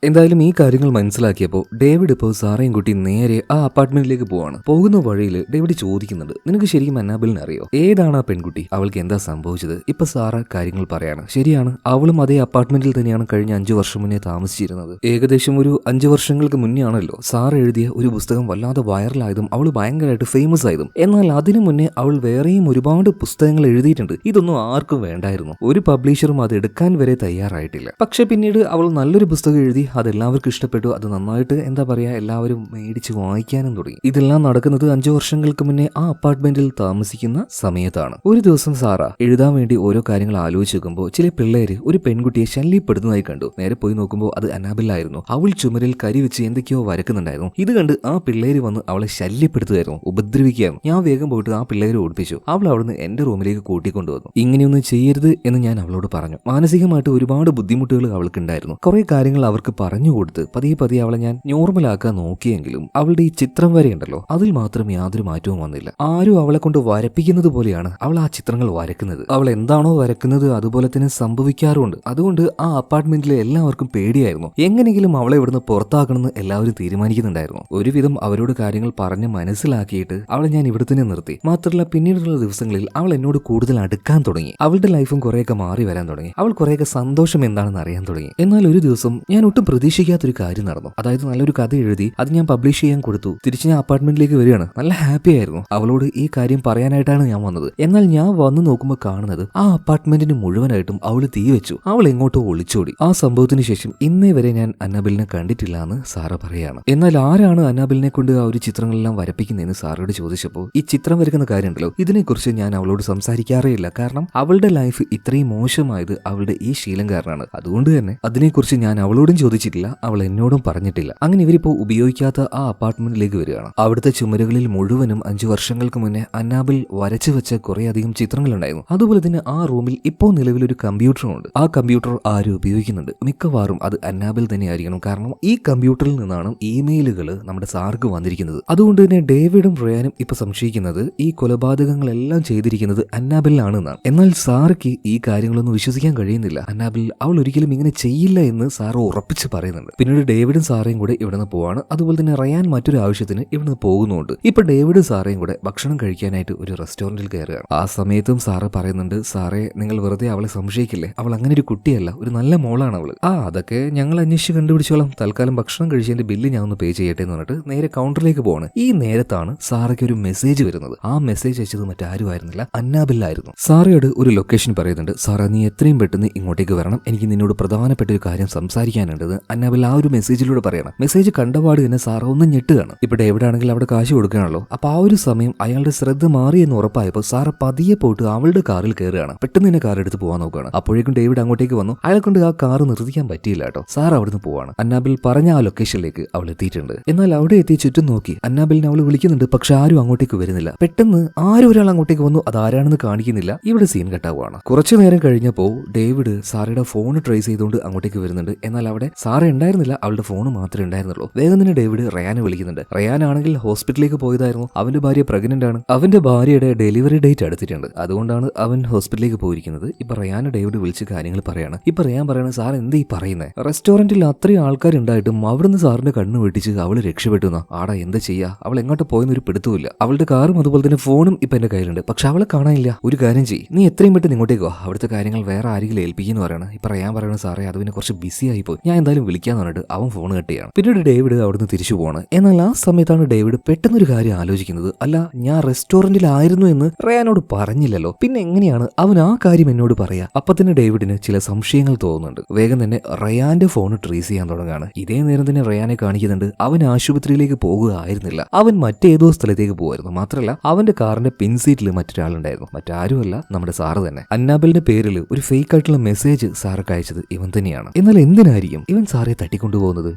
എന്തായാലും ഈ കാര്യങ്ങൾ മനസ്സിലാക്കിയപ്പോൾ ഡേവിഡ് ഇപ്പോൾ സാറേയും കൂട്ടി നേരെ ആ അപ്പാർട്ട്മെന്റിലേക്ക് പോവാണ്. പോകുന്ന വഴിയിൽ ഡേവിഡ് ചോദിക്കുന്നുണ്ട്, നിനക്ക് ശരിക്കും അന്നാബെലിനെ അറിയോ? ഏതാണ് ആ പെൺകുട്ടി? അവൾക്ക് എന്താ സംഭവിച്ചത്? ഇപ്പൊ സാറ കാര്യങ്ങൾ പറയാണ്. ശരിയാണ്, അവളും അതേ അപ്പാർട്ട്മെന്റിൽ തന്നെയാണ് കഴിഞ്ഞ 5 വർഷം മുന്നേ താമസിച്ചിരുന്നത്. ഏകദേശം ഒരു 5 വർഷങ്ങൾക്ക് മുന്നേ ആണല്ലോ സാർ എഴുതിയ ഒരു പുസ്തകം വല്ലാതെ വൈറലായതും അവൾ ഭയങ്കരമായിട്ട് ഫേമസ് ആയതും. എന്നാൽ അതിനു മുന്നേ അവൾ വേറെയും ഒരുപാട് പുസ്തകങ്ങൾ എഴുതിയിട്ടുണ്ട്. ഇതൊന്നും ആർക്കും വേണ്ടായിരുന്നു. ഒരു പബ്ലിഷറും അത് എടുക്കാൻ വരെ തയ്യാറായിട്ടില്ല. പക്ഷെ പിന്നീട് അവൾ നല്ലൊരു പുസ്തകം എഴുതി, അതെല്ലാവർക്കും ഇഷ്ടപ്പെട്ടു. അത് നന്നായിട്ട് എന്താ പറയാ, എല്ലാവരും മേടിച്ച് വായിക്കാനും തുടങ്ങി. ഇതെല്ലാം നടക്കുന്നത് 5 വർഷങ്ങൾക്ക് മുന്നേ ആ അപ്പാർട്ട്മെന്റിൽ താമസിക്കുന്ന സമയത്താണ്. ഒരു ദിവസം സാറ എഴുതാൻ വേണ്ടി ഓരോ കാര്യങ്ങൾ ആലോചിച്ച് നോക്കുമ്പോൾ ചില പിള്ളേര് ഒരു പെൺകുട്ടിയെ ശല്യപ്പെടുന്നതായി കണ്ടു. നേരെ പോയി നോക്കുമ്പോൾ അത് അനാബെല്ലായിരുന്നു. അവൾ ചുമരിൽ കരി വെച്ച് എന്തൊക്കെയോ വരക്കുന്നുണ്ടായിരുന്നു. ഇത് കണ്ട് ആ പിള്ളേര് വന്ന് അവളെ ശല്യപ്പെടുത്തുമായിരുന്നു, ഉപദ്രവിക്കുകയായിരുന്നു. ഞാൻ വേഗം പോയിട്ട് ആ പിള്ളേരെ ഓടിപ്പിച്ചു. അവൾ അവിടുന്ന് എന്റെ റൂമിലേക്ക് കൂട്ടിക്കൊണ്ടുവന്നു. ഇങ്ങനെയൊന്നും ചെയ്യരുത് എന്ന് ഞാൻ അവളോട് പറഞ്ഞു. മാനസികമായിട്ട് ഒരുപാട് ബുദ്ധിമുട്ടുകൾ അവൾക്കുണ്ടായിരുന്നു. കുറെ കാര്യങ്ങൾ അവർക്ക് പറഞ്ഞു കൊടുത്ത് പതിയെ അവളെ ഞാൻ നോർമലാക്കാൻ നോക്കിയെങ്കിലും അവളുടെ ഈ ചിത്രം വരെയുണ്ടല്ലോ, അതിൽ മാത്രം യാതൊരു മാറ്റവും വന്നില്ല. ആരും അവളെ കൊണ്ട് വരപ്പിക്കുന്നത് പോലെയാണ് അവൾ ആ ചിത്രങ്ങൾ വരക്കുന്നത്. അവൾ എന്താണോ വരക്കുന്നത് അതുപോലെ തന്നെ സംഭവിക്കാറുണ്ട്. അതുകൊണ്ട് ആ അപ്പാർട്ട്മെന്റിലെ എല്ലാവർക്കും പേടിയായിരുന്നു. എങ്ങനെയെങ്കിലും അവളെ ഇവിടുന്ന് പുറത്താക്കണമെന്ന് എല്ലാവരും തീരുമാനിക്കുന്നുണ്ടായിരുന്നു. ഒരുവിധം അവരോട് കാര്യങ്ങൾ പറഞ്ഞ് മനസ്സിലാക്കിയിട്ട് അവളെ ഞാൻ ഇവിടെ തന്നെ നിർത്തി. മാത്രമല്ല പിന്നീടുള്ള ദിവസങ്ങളിൽ അവൾ എന്നോട് കൂടുതൽ അടുക്കാൻ തുടങ്ങി. അവളുടെ ലൈഫും കുറെയൊക്കെ മാറി വരാൻ തുടങ്ങി. അവൾ കുറെയൊക്കെ സന്തോഷം എന്താണെന്ന് അറിയാൻ തുടങ്ങി. എന്നാൽ ഒരു ദിവസം ഞാൻ ഒട്ടും പ്രതീക്ഷിക്കാത്തൊരു കാര്യം നടന്നു. അതായത് നല്ലൊരു കഥ എഴുതി അത് ഞാൻ പബ്ലിഷ് ചെയ്യാൻ കൊടുത്തു. തിരിച്ച് ഞാൻ അപ്പാർട്ട്മെന്റിലേക്ക് വരികയാണ്. നല്ല ഹാപ്പി ആയിരുന്നു. അവളോട് ഈ കാര്യം പറയാനായിട്ടാണ് ഞാൻ വന്നത്. എന്നാൽ ഞാൻ വന്നു നോക്കുമ്പോൾ കാണുന്നത് ആ അപ്പാർട്ട്മെന്റിന് മുഴുവനായിട്ടും അവള് തീ വെച്ചു. അവൾ എങ്ങോട്ടോ ഒളിച്ചോടി. ആ സംഭവത്തിന് ശേഷം ഇന്നേ വരെ ഞാൻ അന്നാബെലിനെ കണ്ടിട്ടില്ല എന്ന് സാറ പറയാണ്. എന്നാൽ ആരാണ് അന്നാബെലിനെ കൊണ്ട് ആ ഒരു ചിത്രങ്ങളെല്ലാം വരപ്പിക്കുന്നതെന്ന് സാറോട് ചോദിച്ചപ്പോൾ ഈ ചിത്രം വരയ്ക്കുന്ന കാര്യമുണ്ടല്ലോ, ഇതിനെക്കുറിച്ച് ഞാൻ അവളോട് സംസാരിക്കാറേ ഇല്ല. കാരണം അവളുടെ ലൈഫ് ഇത്രയും മോശമായത് അവളുടെ ഈ ശീലം കാരണമാണ്. അതുകൊണ്ട് തന്നെ അതിനെക്കുറിച്ച് ഞാൻ അവളോടും ചോദിച്ചിട്ടില്ല, അവൾ എന്നോടും പറഞ്ഞിട്ടില്ല. അങ്ങനെ ഇവരിപ്പോ ഉപയോഗിക്കാത്ത ആ അപ്പാർട്ട്മെന്റിലേക്ക് വരികയാണ്. അവിടുത്തെ ചുമരുകളിൽ മുഴുവനും 5 വർഷങ്ങൾക്ക് മുന്നേ അന്നാബെൽ വരച്ചു വെച്ച കുറെ അധികം ചിത്രങ്ങളുണ്ടായിരുന്നു. അതുപോലെ തന്നെ ആ റൂമിൽ ഇപ്പോൾ നിലവിൽ ഒരു കമ്പ്യൂട്ടറും ഉണ്ട്. ആ കമ്പ്യൂട്ടർ ആരും ഉപയോഗിക്കുന്നുണ്ട്. മിക്കവാറും അത് അന്നാബെൽ തന്നെ ആയിരിക്കണം. കാരണം ഈ കമ്പ്യൂട്ടറിൽ നിന്നാണ് ഇമെയിലുകൾ നമ്മുടെ സാർക്ക് വന്നിരിക്കുന്നത്. അതുകൊണ്ട് തന്നെ ഡേവിഡും റയാനും ഇപ്പൊ സംശയിക്കുന്നത് ഈ കൊലപാതകങ്ങളെല്ലാം ചെയ്തിരിക്കുന്നത് അന്നാബെലാണ് എന്നാണ്. എന്നാൽ സാർക്ക് ഈ കാര്യങ്ങളൊന്നും വിശ്വസിക്കാൻ കഴിയുന്നില്ല. അന്നാബെൽ അവൾ ഒരിക്കലും ഇങ്ങനെ ചെയ്യില്ല എന്ന് സാറ് ഉറപ്പിച്ച് പറയുന്നുണ്ട്. പിന്നീട് ഡേവിഡും സാറയും കൂടെ ഇവിടുന്ന് പോവാണ്. അതുപോലെ തന്നെ റയാൻ മറ്റൊരു ആവശ്യത്തിന് ഇവിടുന്ന് പോകുന്നുണ്ട്. ഇപ്പൊ ഡേവിഡും സാറയും കൂടെ ഭക്ഷണം കഴിക്കാനായിട്ട് ഒരു റെസ്റ്റോറന്റിൽ കയറുകയാണ്. ആ സമയത്തും സാറ് പറയുന്നുണ്ട്, സാറേ നിങ്ങൾ വെറുതെ അവളെ സംശയിക്കില്ലേ, അവൾ അങ്ങനെ ഒരു കുട്ടിയല്ല, ഒരു നല്ല മോളാണ് അവള്. അതൊക്കെ ഞങ്ങൾ അന്വേഷിച്ച് കണ്ടുപിടിച്ചോളാം, തൽക്കാലം ഭക്ഷണം കഴിച്ചതിന്റെ ബില്ല് ഞാൻ ഒന്ന് പേ ചെയ്യട്ടെ എന്ന് പറഞ്ഞിട്ട് നേരെ കൗണ്ടറിലേക്ക് പോവാണ്. ഈ നേരത്താണ് സാറയ്ക്ക് ഒരു മെസ്സേജ് വരുന്നത്. ആ മെസ്സേജ് അയച്ചത് മറ്റാരും ആയിരുന്നില്ല, അന്നാബെല്ലായിരുന്നു. സാറയോട് ഒരു ലൊക്കേഷൻ പറയുന്നുണ്ട്. സാറ നീ എത്രയും പെട്ടെന്ന് ഇങ്ങോട്ടേക്ക് വരണം, എനിക്ക് നിന്നോട് പ്രധാനപ്പെട്ട ഒരു കാര്യം സംസാരിക്കാനുണ്ടെന്ന് അന്നാബെൽ ആ ഒരു മെസ്സേജിലൂടെ പറയണം. മെസ്സേജ് കണ്ടപാട് തന്നെ സാറ ഒന്ന് ഞെട്ടുകയാണ്. ഇപ്പൊ എവിടെയാണെങ്കിൽ അവിടെ കാശ് കൊടുക്കുകയാണല്ലോ. അപ്പൊ ആ ഒരു സമയം അയാളുടെ ശ്രദ്ധ മാറി എന്ന് ഉറപ്പായപ്പോൾ സാറ പതിയെ പോയിട്ട് അവളുടെ കാറിൽ കയറുകയാണ്. പെട്ടെന്ന് തന്നെ കാർ എടുത്ത് പോകാൻ നോക്കുകയാണ്. അപ്പോഴേക്കും ഡേവിഡ് അങ്ങോട്ടേക്ക് വന്നു. അയാളെ കൊണ്ട് ആ കാർ നിർത്തിക്കാൻ പറ്റിയില്ല കേട്ടോ. സാർ അവിടുന്ന് പോവാണ്. അന്നാബെൽ പറഞ്ഞ ആ ലൊക്കേഷനിലേക്ക് അവൾ എത്തിയിട്ടുണ്ട്. എന്നാൽ അവിടെ എത്തി ചുറ്റും നോക്കി. അന്നാബെലിനെ അവൾ വിളിക്കുന്നുണ്ട്, പക്ഷെ ആരും അങ്ങോട്ടേക്ക് വരുന്നില്ല. പെട്ടെന്ന് ആരും ഒരാൾ അങ്ങോട്ടേക്ക് വന്നു. അതാരാണെന്ന് കാണിക്കുന്നില്ല. ഇവിടെ സീൻ കട്ടാവുകയാണ്. കുറച്ചു നേരം കഴിഞ്ഞപ്പോൾ ഡേവിഡ് സാറയുടെ ഫോൺ ട്രേസ് ചെയ്തുകൊണ്ട് അങ്ങോട്ടേക്ക് വരുന്നുണ്ട്. എന്നാൽ അവിടെ സാറ ഉണ്ടായിരുന്നില്ല, അവളുടെ ഫോൺ മാത്രമേ ഉണ്ടായിരുന്നുള്ളൂ. വേഗം തന്നെ ഡേവിഡ് റയാനെ വിളിക്കുന്നുണ്ട്. റയാനാണെങ്കിൽ ഹോസ്പിറ്റലിലേക്ക് പോയതായിരുന്നു. അവന്റെ ഭാര്യ പ്രഗ്നന്റ് ആണ്. അവന്റെ ഭാര്യയുടെ ഡെലിവറി ഡേറ്റ് അടുത്തിട്ടുണ്ട്. അതുകൊണ്ടാണ് അവൻ ഹോസ്പിറ്റലിലേക്ക് പോയിരിക്കുന്നത്. ഇപ്പൊ റയാനെ ഡേവിഡ് വിളിച്ച് കാര്യങ്ങൾ പറയാണ്. ഇപ്പൊ റയാൻ പറയാണ്, സാർ എന്താ ഈ പറയുന്നത്? റെസ്റ്റോറന്റിൽ അത്രയും ആൾക്കാരുണ്ടായിട്ടും അവിടുന്ന് സാറിന്റെ കണ്ണ് വെട്ടിച്ച് അവള് രക്ഷപ്പെട്ടുന്ന. ആടാ എന്താ ചെയ്യാ, അവൾ എങ്ങോട്ട് പോയെന്നൊരു പിടുത്തമില്ല. അവളുടെ കാറും അതുപോലെ തന്നെ ഫോണും ഇപ്പൊ എന്റെ കയ്യിലുണ്ട്, പക്ഷെ അവളെ കാണാനില്ല. ഒരു കാര്യം ചെയ്യ്, നീ എത്രയും പെട്ടെന്ന് ഇങ്ങോട്ടേക്ക് വാ, അവിടുത്തെ കാര്യങ്ങൾ വേറെ ആരെങ്കിലും ഏൽപ്പിക്കുന്നു പറയണം. ഇപ്പൊ റയാൻ പറയണ, സാറേ അത് പിന്നെ കുറച്ച് ബിസി ആയിപ്പോയി, ഞാൻ എന്തായാലും വിളിക്കാന്ന് പറഞ്ഞിട്ട് അവൻ ഫോൺ കട്ട് ചെയ്യാണ്. പിന്നീട് ഡേവിഡ് അവിടുന്ന് തിരിച്ചു പോവാണ്. എന്നാൽ ആ സമയത്താണ് ഡേവിഡ് പെട്ടെന്നൊരു കാര്യം ആലോചിക്കുന്നത്. അല്ല, ഞാൻ റെസ്റ്റോറന്റിലായിരുന്നു എന്ന് റയാനോട് പറഞ്ഞില്ലല്ലോ, പിന്നെ എങ്ങനെയാണ് അവൻ ആ കാര്യം എന്നോട് പറയാ? അപ്പൊ തന്നെ ഡേവിഡിന് ചില സംശയങ്ങൾ തോന്നുന്നുണ്ട്. വേഗം തന്നെ റയാന്റെ ഫോൺ ട്രേസ് ചെയ്യാൻ തുടങ്ങാണ്. ഇതേ നേരം തന്നെ റയാനെ കാണിക്കുന്നുണ്ട്. അവൻ ആശുപത്രിയിലേക്ക് പോകുക ആയിരുന്നില്ല, അവൻ മറ്റേതോ സ്ഥലത്തേക്ക് പോകുമായിരുന്നു. മാത്രമല്ല അവന്റെ കാറിന്റെ പിൻസീറ്റിൽ മറ്റൊരാളുണ്ടായിരുന്നു. മറ്റാരുമല്ല, നമ്മുടെ സാറ് തന്നെ. അന്നാബെലിന്റെ പേരിൽ ഒരു ഫേക്ക് ആയിട്ടുള്ള മെസ്സേജ് സാർക്ക് അയച്ചത് ഇവൻ തന്നെയാണ്. എന്നാൽ എന്തിനായിരിക്കും ഇവൻ സാറെ തട്ടിക്കൊണ്ടുപോകുന്നത്?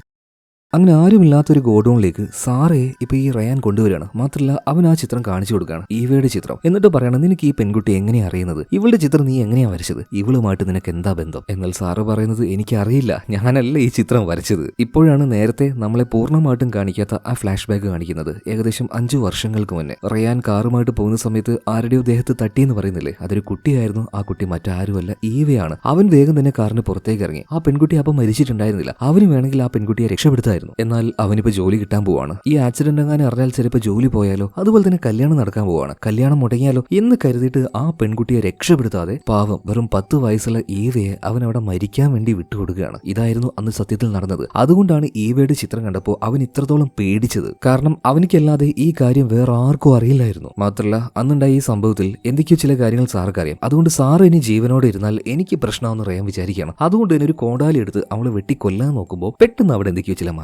അങ്ങനെ ആരുമില്ലാത്തൊരു ഗോഡൌണിലേക്ക് സാറേ ഇപ്പൊ ഈ റയാൻ കൊണ്ടുവരികയാണ്. മാത്രമല്ല അവൻ ആ ചിത്രം കാണിച്ചു കൊടുക്കുകയാണ്, ഈവയുടെ ചിത്രം. എന്നിട്ട് പറയണം, നിനക്ക് ഈ പെൺകുട്ടി എങ്ങനെയാ അറിയുന്നത്? ഇവളുടെ ചിത്രം നീ എങ്ങനെയാ വരച്ചത്? ഇവളുമായിട്ട് നിനക്ക് എന്താ ബന്ധം? എന്നാൽ സാറ് പറയുന്നത്, എനിക്കറിയില്ല, ഞാനല്ല ഈ ചിത്രം വരച്ചത്. ഇപ്പോഴാണ് നേരത്തെ നമ്മളെ പൂർണ്ണമായിട്ടും കാണിക്കാത്ത ആ ഫ്ലാഷ് ബാക്ക് കാണിക്കുന്നത്. ഏകദേശം 5 വർഷങ്ങൾക്ക് മുന്നേ റയാൻ കാറുമായിട്ട് പോകുന്ന സമയത്ത് ആരുടെയോ ദേഹത്ത് തട്ടിയെന്ന് പറയുന്നില്ലേ, അതൊരു കുട്ടിയായിരുന്നു. ആ കുട്ടി മറ്റാരുമല്ല, ഈവയാണ്. അവൻ വേഗം തന്നെ കാറിന് പുറത്തേക്ക് ഇറങ്ങി. ആ പെൺകുട്ടി അപ്പം മരിച്ചിട്ടുണ്ടായിരുന്നില്ല. അവന് വേണമെങ്കിൽ ആ പെൺകുട്ടിയെ രക്ഷപ്പെടുത്താൻ. എന്നാൽ അവനിപ്പോ ജോലി കിട്ടാൻ പോവാണ്. ഈ ആക്സിഡന്റ് എങ്ങാനും അറിഞ്ഞാൽ ചിലപ്പോൾ ജോലി പോയാലോ, അതുപോലെ തന്നെ കല്യാണം നടക്കാൻ പോവാണ്, കല്യാണം മുടങ്ങിയാലോ എന്ന് കരുതിയിട്ട് ആ പെൺകുട്ടിയെ രക്ഷപ്പെടുത്താതെ പാവം വെറും 10 വയസ്സുള്ള ഈവയെ അവൻ അവിടെ മരിക്കാൻ വേണ്ടി വിട്ടുകൊടുക്കുകയാണ്. ഇതായിരുന്നു അന്ന് സത്യത്തിൽ നടന്നത്. അതുകൊണ്ടാണ് ഈവയുടെ ചിത്രം കണ്ടപ്പോൾ അവൻ ഇത്രത്തോളം പേടിച്ചത്. കാരണം അവനിക്കല്ലാതെ ഈ കാര്യം വേറെ ആർക്കും അറിയില്ലായിരുന്നു. മാത്രമല്ല അന്നുണ്ടായ ഈ സംഭവത്തിൽ എന്തൊക്കെയോ ചില കാര്യങ്ങൾ സാർക്ക് അറിയാം. അതുകൊണ്ട് സാറ് ഇനി ജീവനോടെ ഇരുന്നാൽ എനിക്ക് പ്രശ്നമാണെന്ന് റയാൻ വിചാരിക്കുകയാണ്. അതുകൊണ്ട് തന്നെ ഒരു കോടാലി എടുത്ത് അവളെ വെട്ടിക്കൊല്ലാൻ നോക്കുമ്പോൾ പെട്ടെന്ന് അവിടെ എന്തൊക്കെയോ ചില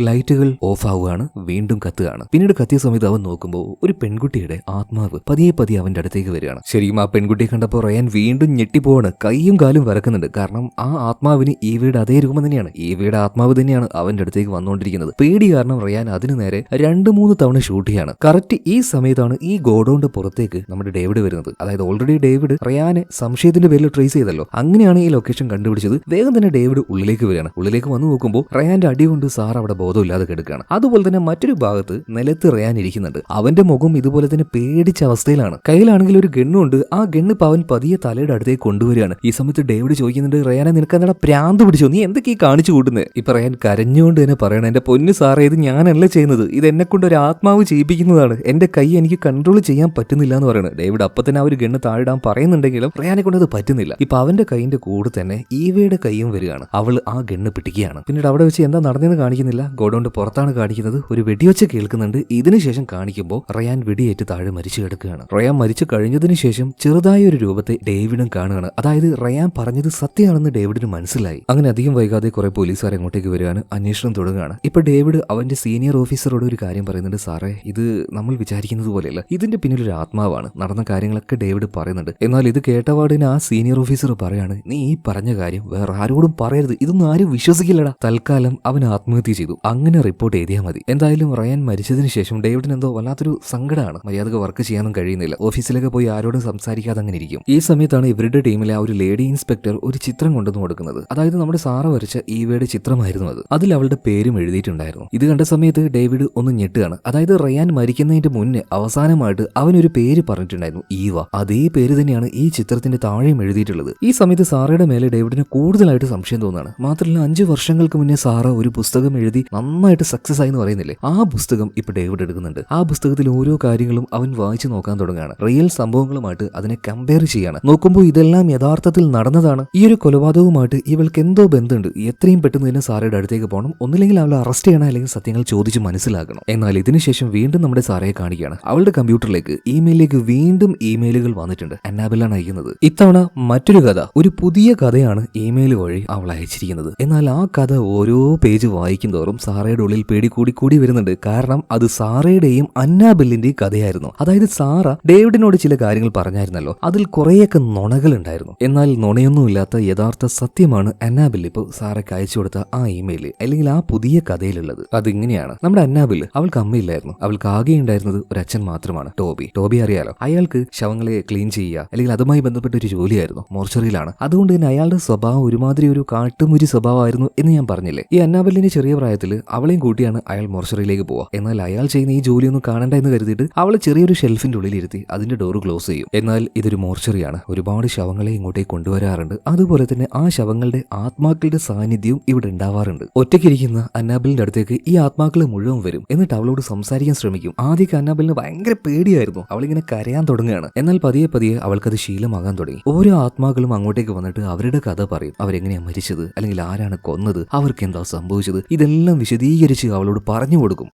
ലൈറ്റുകൾ ഓഫ് ആവുകയാണ്, വീണ്ടും കത്തുകയാണ്. പിന്നീട് കത്തിയ സമയത്ത് അവൻ നോക്കുമ്പോൾ ഒരു പെൺകുട്ടിയുടെ ആത്മാവ് പതിയെ പതിയെ അവന്റെ അടുത്തേക്ക് വരികയാണ്. ശരിക്കും ആ പെൺകുട്ടിയെ കണ്ടപ്പോൾ റയാൻ വീണ്ടും ഞെട്ടിപ്പോവാണ്. കൈയും കാലും വിറക്കുന്നുണ്ട്. കാരണം ആ ആത്മാവിന് ഈവയുടെ അതേ രൂപം തന്നെയാണ്. ഈവയുടെ ആത്മാവ് തന്നെയാണ് അവന്റെ അടുത്തേക്ക് വന്നുകൊണ്ടിരിക്കുന്നത്. പേടി കാരണം റയാൻ അതിനു നേരെ 2-3 തവണ ഷൂട്ട് ചെയ്യാണ്. കറക്റ്റ് ഈ സമയത്താണ് ഈ ഗോഡൌണിന്റെ പുറത്തേക്ക് നമ്മുടെ ഡേവിഡ് വരുന്നത്. അതായത് ഓൾറെഡി ഡേവിഡ് റയാനെ സംശയത്തിന്റെ പേരിൽ ട്രേസ് ചെയ്തല്ലോ. അങ്ങനെയാണ് ഈ ലൊക്കേഷൻ കണ്ടുപിടിച്ചത്. വേഗം തന്നെ ഡേവിഡ് ഉള്ളിലേക്ക് വരികയാണ്. ഉള്ളിലേക്ക് വന്നു നോക്കുമ്പോൾ റയാന്റെ അടി കൊണ്ട് സാർ സാർ അവിടെ ബോധമില്ലാതെ കിടക്കുകയാണ്. അതുപോലെ തന്നെ മറ്റൊരു ഭാഗത്ത് നിലത്ത് റയാനിരിക്കുന്നുണ്ട്. അവന്റെ മുഖം ഇതുപോലെ തന്നെ പേടിച്ച അവസ്ഥയിലാണ്. കയ്യിലാണെങ്കിൽ ഒരു ഗണ്ണുണ്ട്. ആ ഗണ്ണ് അവൻ പതിയെ തലയുടെ അടുത്തേക്ക് കൊണ്ടുവരികയാണ്. ഈ സമയത്ത് ഡേവിഡ് ചോദിക്കുന്നുണ്ട്, റയാനെ നിനക്ക് എന്താ പ്രാന്ത് പിടിച്ചോ, നീ എന്തൊക്കെ കാണിച്ചു കൂട്ടുന്നത്? ഇപ്പൊ റയാൻ കരഞ്ഞുകൊണ്ട് തന്നെ പറയണം, എന്റെ പൊന്നു സാറേ, ഇത് ഞാനല്ല ചെയ്യുന്നത്, ഇത് എന്നെ കൊണ്ട് ഒരു ആത്മാവ് ചെയ്യിപ്പിക്കുന്നതാണ്, എന്റെ കൈ എനിക്ക് കൺട്രോൾ ചെയ്യാൻ പറ്റുന്നില്ല എന്ന് പറയുന്നത്. ഡേവിഡ് അപ്പൊ തന്നെ ആ ഒരു ഗണ്ണ് താഴെടാൻ പറയുന്നുണ്ടെങ്കിലും റയാനെ കൊണ്ട് അത് പറ്റുന്നില്ല. ഇപ്പൊ അവന്റെ കൈയിന്റെ കൂടെ തന്നെ ഈവയുടെ കൈയും വരികയാണ്. അവൾ ആ ഗണ്ണ് പിടിക്കുകയാണ്. പിന്നീട് അവിടെ വെച്ച് എന്താ നടന്നെന്ന് കാണിക്കുന്നില്ല, ഗോഡൌണിന്റെ പുറത്താണ് കാണിക്കുന്നത്. ഒരു വെടിവെച്ച് കേൾക്കുന്നുണ്ട്. ഇതിനുശേഷം കാണിക്കുമ്പോൾ റയാൻ വെടിയേറ്റ് താഴെ മരിച്ചു കിടക്കുകയാണ്. റയാൻ മരിച്ചു കഴിഞ്ഞതിന് ശേഷം ചെറുതായ ഒരു രൂപത്തെ ഡേവിഡും കാണുകയാണ്. അതായത് റയാൻ പറഞ്ഞത് സത്യമാണെന്ന് ഡേവിഡിന് മനസ്സിലായി. അങ്ങനെ അധികം വൈകാതെ കുറെ പോലീസുകാർ അങ്ങോട്ടേക്ക് വരികയാണ്. അന്വേഷണം തുടങ്ങുകയാണ്. ഇപ്പൊ ഡേവിഡ് അവന്റെ സീനിയർ ഓഫീസറോട് ഒരു കാര്യം പറയുന്നുണ്ട്, സാറേ, ഇത് നമ്മൾ വിചാരിക്കുന്നത് പോലെയല്ല, ഇതിന്റെ പിന്നിൽ ഒരു ആത്മാവാണ്. നടന്ന കാര്യങ്ങളൊക്കെ ഡേവിഡ് പറയുന്നുണ്ട്. എന്നാൽ ഇത് കേട്ടപാടിന് ആ സീനിയർ ഓഫീസർ പറയാണ്, നീ ഈ പറഞ്ഞ കാര്യം വേറെ ആരോടും പറയരുത്, ഇതൊന്നും ആരും വിശ്വസിക്കില്ലടാ. തൽക്കാലം അവൻ ആത്മഹത്യ ചെയ്തു, അങ്ങനെ റിപ്പോർട്ട് എഴുതിയാൽ മതി. എന്തായാലും റയാൻ മരിച്ചതിന് ശേഷം ഡേവിഡിന് എന്തോ വല്ലാത്തൊരു സങ്കടമാണ്. മര്യാദക്ക് വർക്ക് ചെയ്യാനും കഴിയുന്നില്ല. ഓഫീസിലേക്ക് പോയി ആരോടും സംസാരിക്കാതെ അങ്ങനെ ഇരിക്കും. ഈ സമയത്താണ് ഇവരുടെ ടീമിലെ ആ ഒരു ലേഡി ഇൻസ്പെക്ടർ ഒരു ചിത്രം കൊണ്ടുവന്ന് കൊടുക്കുന്നത്. അതായത് നമ്മുടെ സാറ വരച്ച ഈവയുടെ ചിത്രമായിരുന്നു അത്. അതിൽ അവളുടെ പേരും എഴുതിയിട്ടുണ്ടായിരുന്നു. ഇത് കണ്ട സമയത്ത് ഡേവിഡ് ഒന്ന് ഞെട്ടുകയാണ്. അതായത് റയാൻ മരിക്കുന്നതിന്റെ മുന്നേ അവസാനമായിട്ട് അവനൊരു പേര് പറഞ്ഞിട്ടുണ്ടായിരുന്നു, ഈവ. അതേ പേര് തന്നെയാണ് ഈ ചിത്രത്തിന്റെ താഴെയും എഴുതിയിട്ടുള്ളത്. ഈ സമയത്ത് സാറയുടെ മേലെ ഡേവിഡിന് കൂടുതലായിട്ട് സംശയം തോന്നുകയാണ്. മാത്രമല്ല 5 വർഷങ്ങൾക്ക് മുന്നേ സാറ ഒരു പുസ്തകം എഴുതി നന്നായിട്ട് സക്സസ് ആയി എന്ന് പറയുന്നില്ലേ, ആ പുസ്തകം ഇപ്പൊ ഡേവിഡ് എടുക്കുന്നുണ്ട്. ആ പുസ്തകത്തിൽ ഓരോ കാര്യങ്ങളും അവൻ വായിച്ചു നോക്കാൻ തുടങ്ങുകയാണ്. റിയൽ സംഭവങ്ങളുമായിട്ട് അതിനെ കമ്പയർ ചെയ്യാണ്. നോക്കുമ്പോൾ ഇതെല്ലാം യഥാർത്ഥത്തിൽ നടന്നതാണ്. ഈ ഒരു കൊലപാതകവുമായിട്ട് ഇവൾക്ക് എന്തോ ബന്ധമുണ്ട്. എത്രയും പെട്ടെന്ന് തന്നെ സാറയുടെ അടുത്തേക്ക് പോകണം. ഒന്നില്ലെങ്കിൽ അവളെ അറസ്റ്റ് ചെയ്യണം, അല്ലെങ്കിൽ സത്യങ്ങൾ ചോദിച്ച് മനസ്സിലാക്കണം. എന്നാൽ ഇതിനുശേഷം വീണ്ടും നമ്മുടെ സാറയെ കാണിക്കുകയാണ്. അവളുടെ കമ്പ്യൂട്ടറിലേക്ക് ഇമെയിലേക്ക് വീണ്ടും ഇമെയിലുകൾ വന്നിട്ടുണ്ട്. അന്നാബെല്ലാണ് അയക്കുന്നത്. ഇത്തവണ മറ്റൊരു കഥ, ഒരു പുതിയ കഥയാണ് ഇമെയിൽ വഴി അവൾ അയച്ചിരിക്കുന്നത്. എന്നാൽ ആ കഥ ഓരോ പേജ് വായിക്കും തോറും സാറയുടെ ഉള്ളിൽ പേടി കൂടി വരുന്നുണ്ട്. കാരണം അത് സാറയുടെയും അന്നാബെല്ലിന്റെയും കഥയായിരുന്നു. അതായത് സാറ ഡേവിഡിനോട് ചില കാര്യങ്ങൾ പറഞ്ഞായിരുന്നല്ലോ, അതിൽ കുറേയൊക്കെ നുണകൾ ഉണ്ടായിരുന്നു. എന്നാൽ നുണയൊന്നുമില്ലാത്ത യഥാർത്ഥ സത്യമാണ് അന്നാബെൽ ഇപ്പോൾ സാറയ്ക്ക് അയച്ചു കൊടുത്ത ആ ഇമെയിൽ അല്ലെങ്കിൽ ആ പുതിയ കഥയിലുള്ളത്. അതിങ്ങനെയാണ്. നമ്മുടെ അന്നാബെൽ, അവൾക്ക് അമ്മയില്ലായിരുന്നു. അവൾക്ക് ആകെ ഉണ്ടായിരുന്നത് ഒരു അച്ഛൻ മാത്രമാണ്, ടോബി അറിയാലോ. അയാൾക്ക് ശവങ്ങളെ ക്ലീൻ ചെയ്യുക അല്ലെങ്കിൽ അതുമായി ബന്ധപ്പെട്ട ഒരു ജോലിയായിരുന്നു. മോർച്ചറിയിലാണ്. അതുകൊണ്ട് തന്നെ അയാളുടെ സ്വഭാവം ഒരുമാതിരി ഒരു കാട്ടുമുരി സ്വഭാവമായിരുന്നു എന്ന് ഞാൻ പറഞ്ഞില്ലേ. ഈ അന്നാബെല്ലിന്റെ ചെറിയ പ്രായത്തിൽ അവളെയും കൂട്ടിയാണ് അയാൾ മോർച്ചറിയിലേക്ക് പോവുക. എന്നാൽ അയാൾ ചെയ്യുന്ന ഈ ജോലിയൊന്നും കാണണ്ട എന്ന് കരുതിയിട്ട് അവളെ ചെറിയൊരു ഷെൽഫിന്റെ ഉള്ളിൽ ഇരുത്തി അതിന്റെ ഡോർ ക്ലോസ് ചെയ്യും. എന്നാൽ ഇതൊരു മോർച്ചറിയാണ്. ഒരുപാട് ശവങ്ങളെ ഇങ്ങോട്ടേക്ക് കൊണ്ടുവരാറുണ്ട്. അതുപോലെ തന്നെ ആ ശവങ്ങളുടെ ആത്മാക്കളുടെ സാന്നിധ്യവും ഇവിടെ ഉണ്ടാവാറുണ്ട്. ഒറ്റയ്ക്കിരിക്കുന്ന അന്നാബെല്ലിന്റെ അടുത്തേക്ക് ഈ ആത്മാക്കൾ മുഴുവൻ വരും. എന്നിട്ട് അവളോട് സംസാരിക്കാൻ ശ്രമിക്കും. ആദ്യമൊക്കെ അന്നാബെല്ലിന് ഭയങ്കര പേടിയായിരുന്നു. അവളിങ്ങനെ കരയാൻ തുടങ്ങുകയാണ്. എന്നാൽ പതിയെ അവൾക്കത് ശീലമാകാൻ തുടങ്ങി. ഓരോ ആത്മാക്കളും അങ്ങോട്ടേക്ക് വന്നിട്ട് അവരുടെ കഥ പറയും. അവരെങ്ങനെയാണ് മരിച്ചത്, അല്ലെങ്കിൽ ആരാണ് കൊന്നത്, അവർക്ക് എന്താ സംഭവിച്ചത്, ഇതെല്ലാം വിശദീകരിച്ച് അവളോട് പറഞ്ഞു കൊടുക്കും.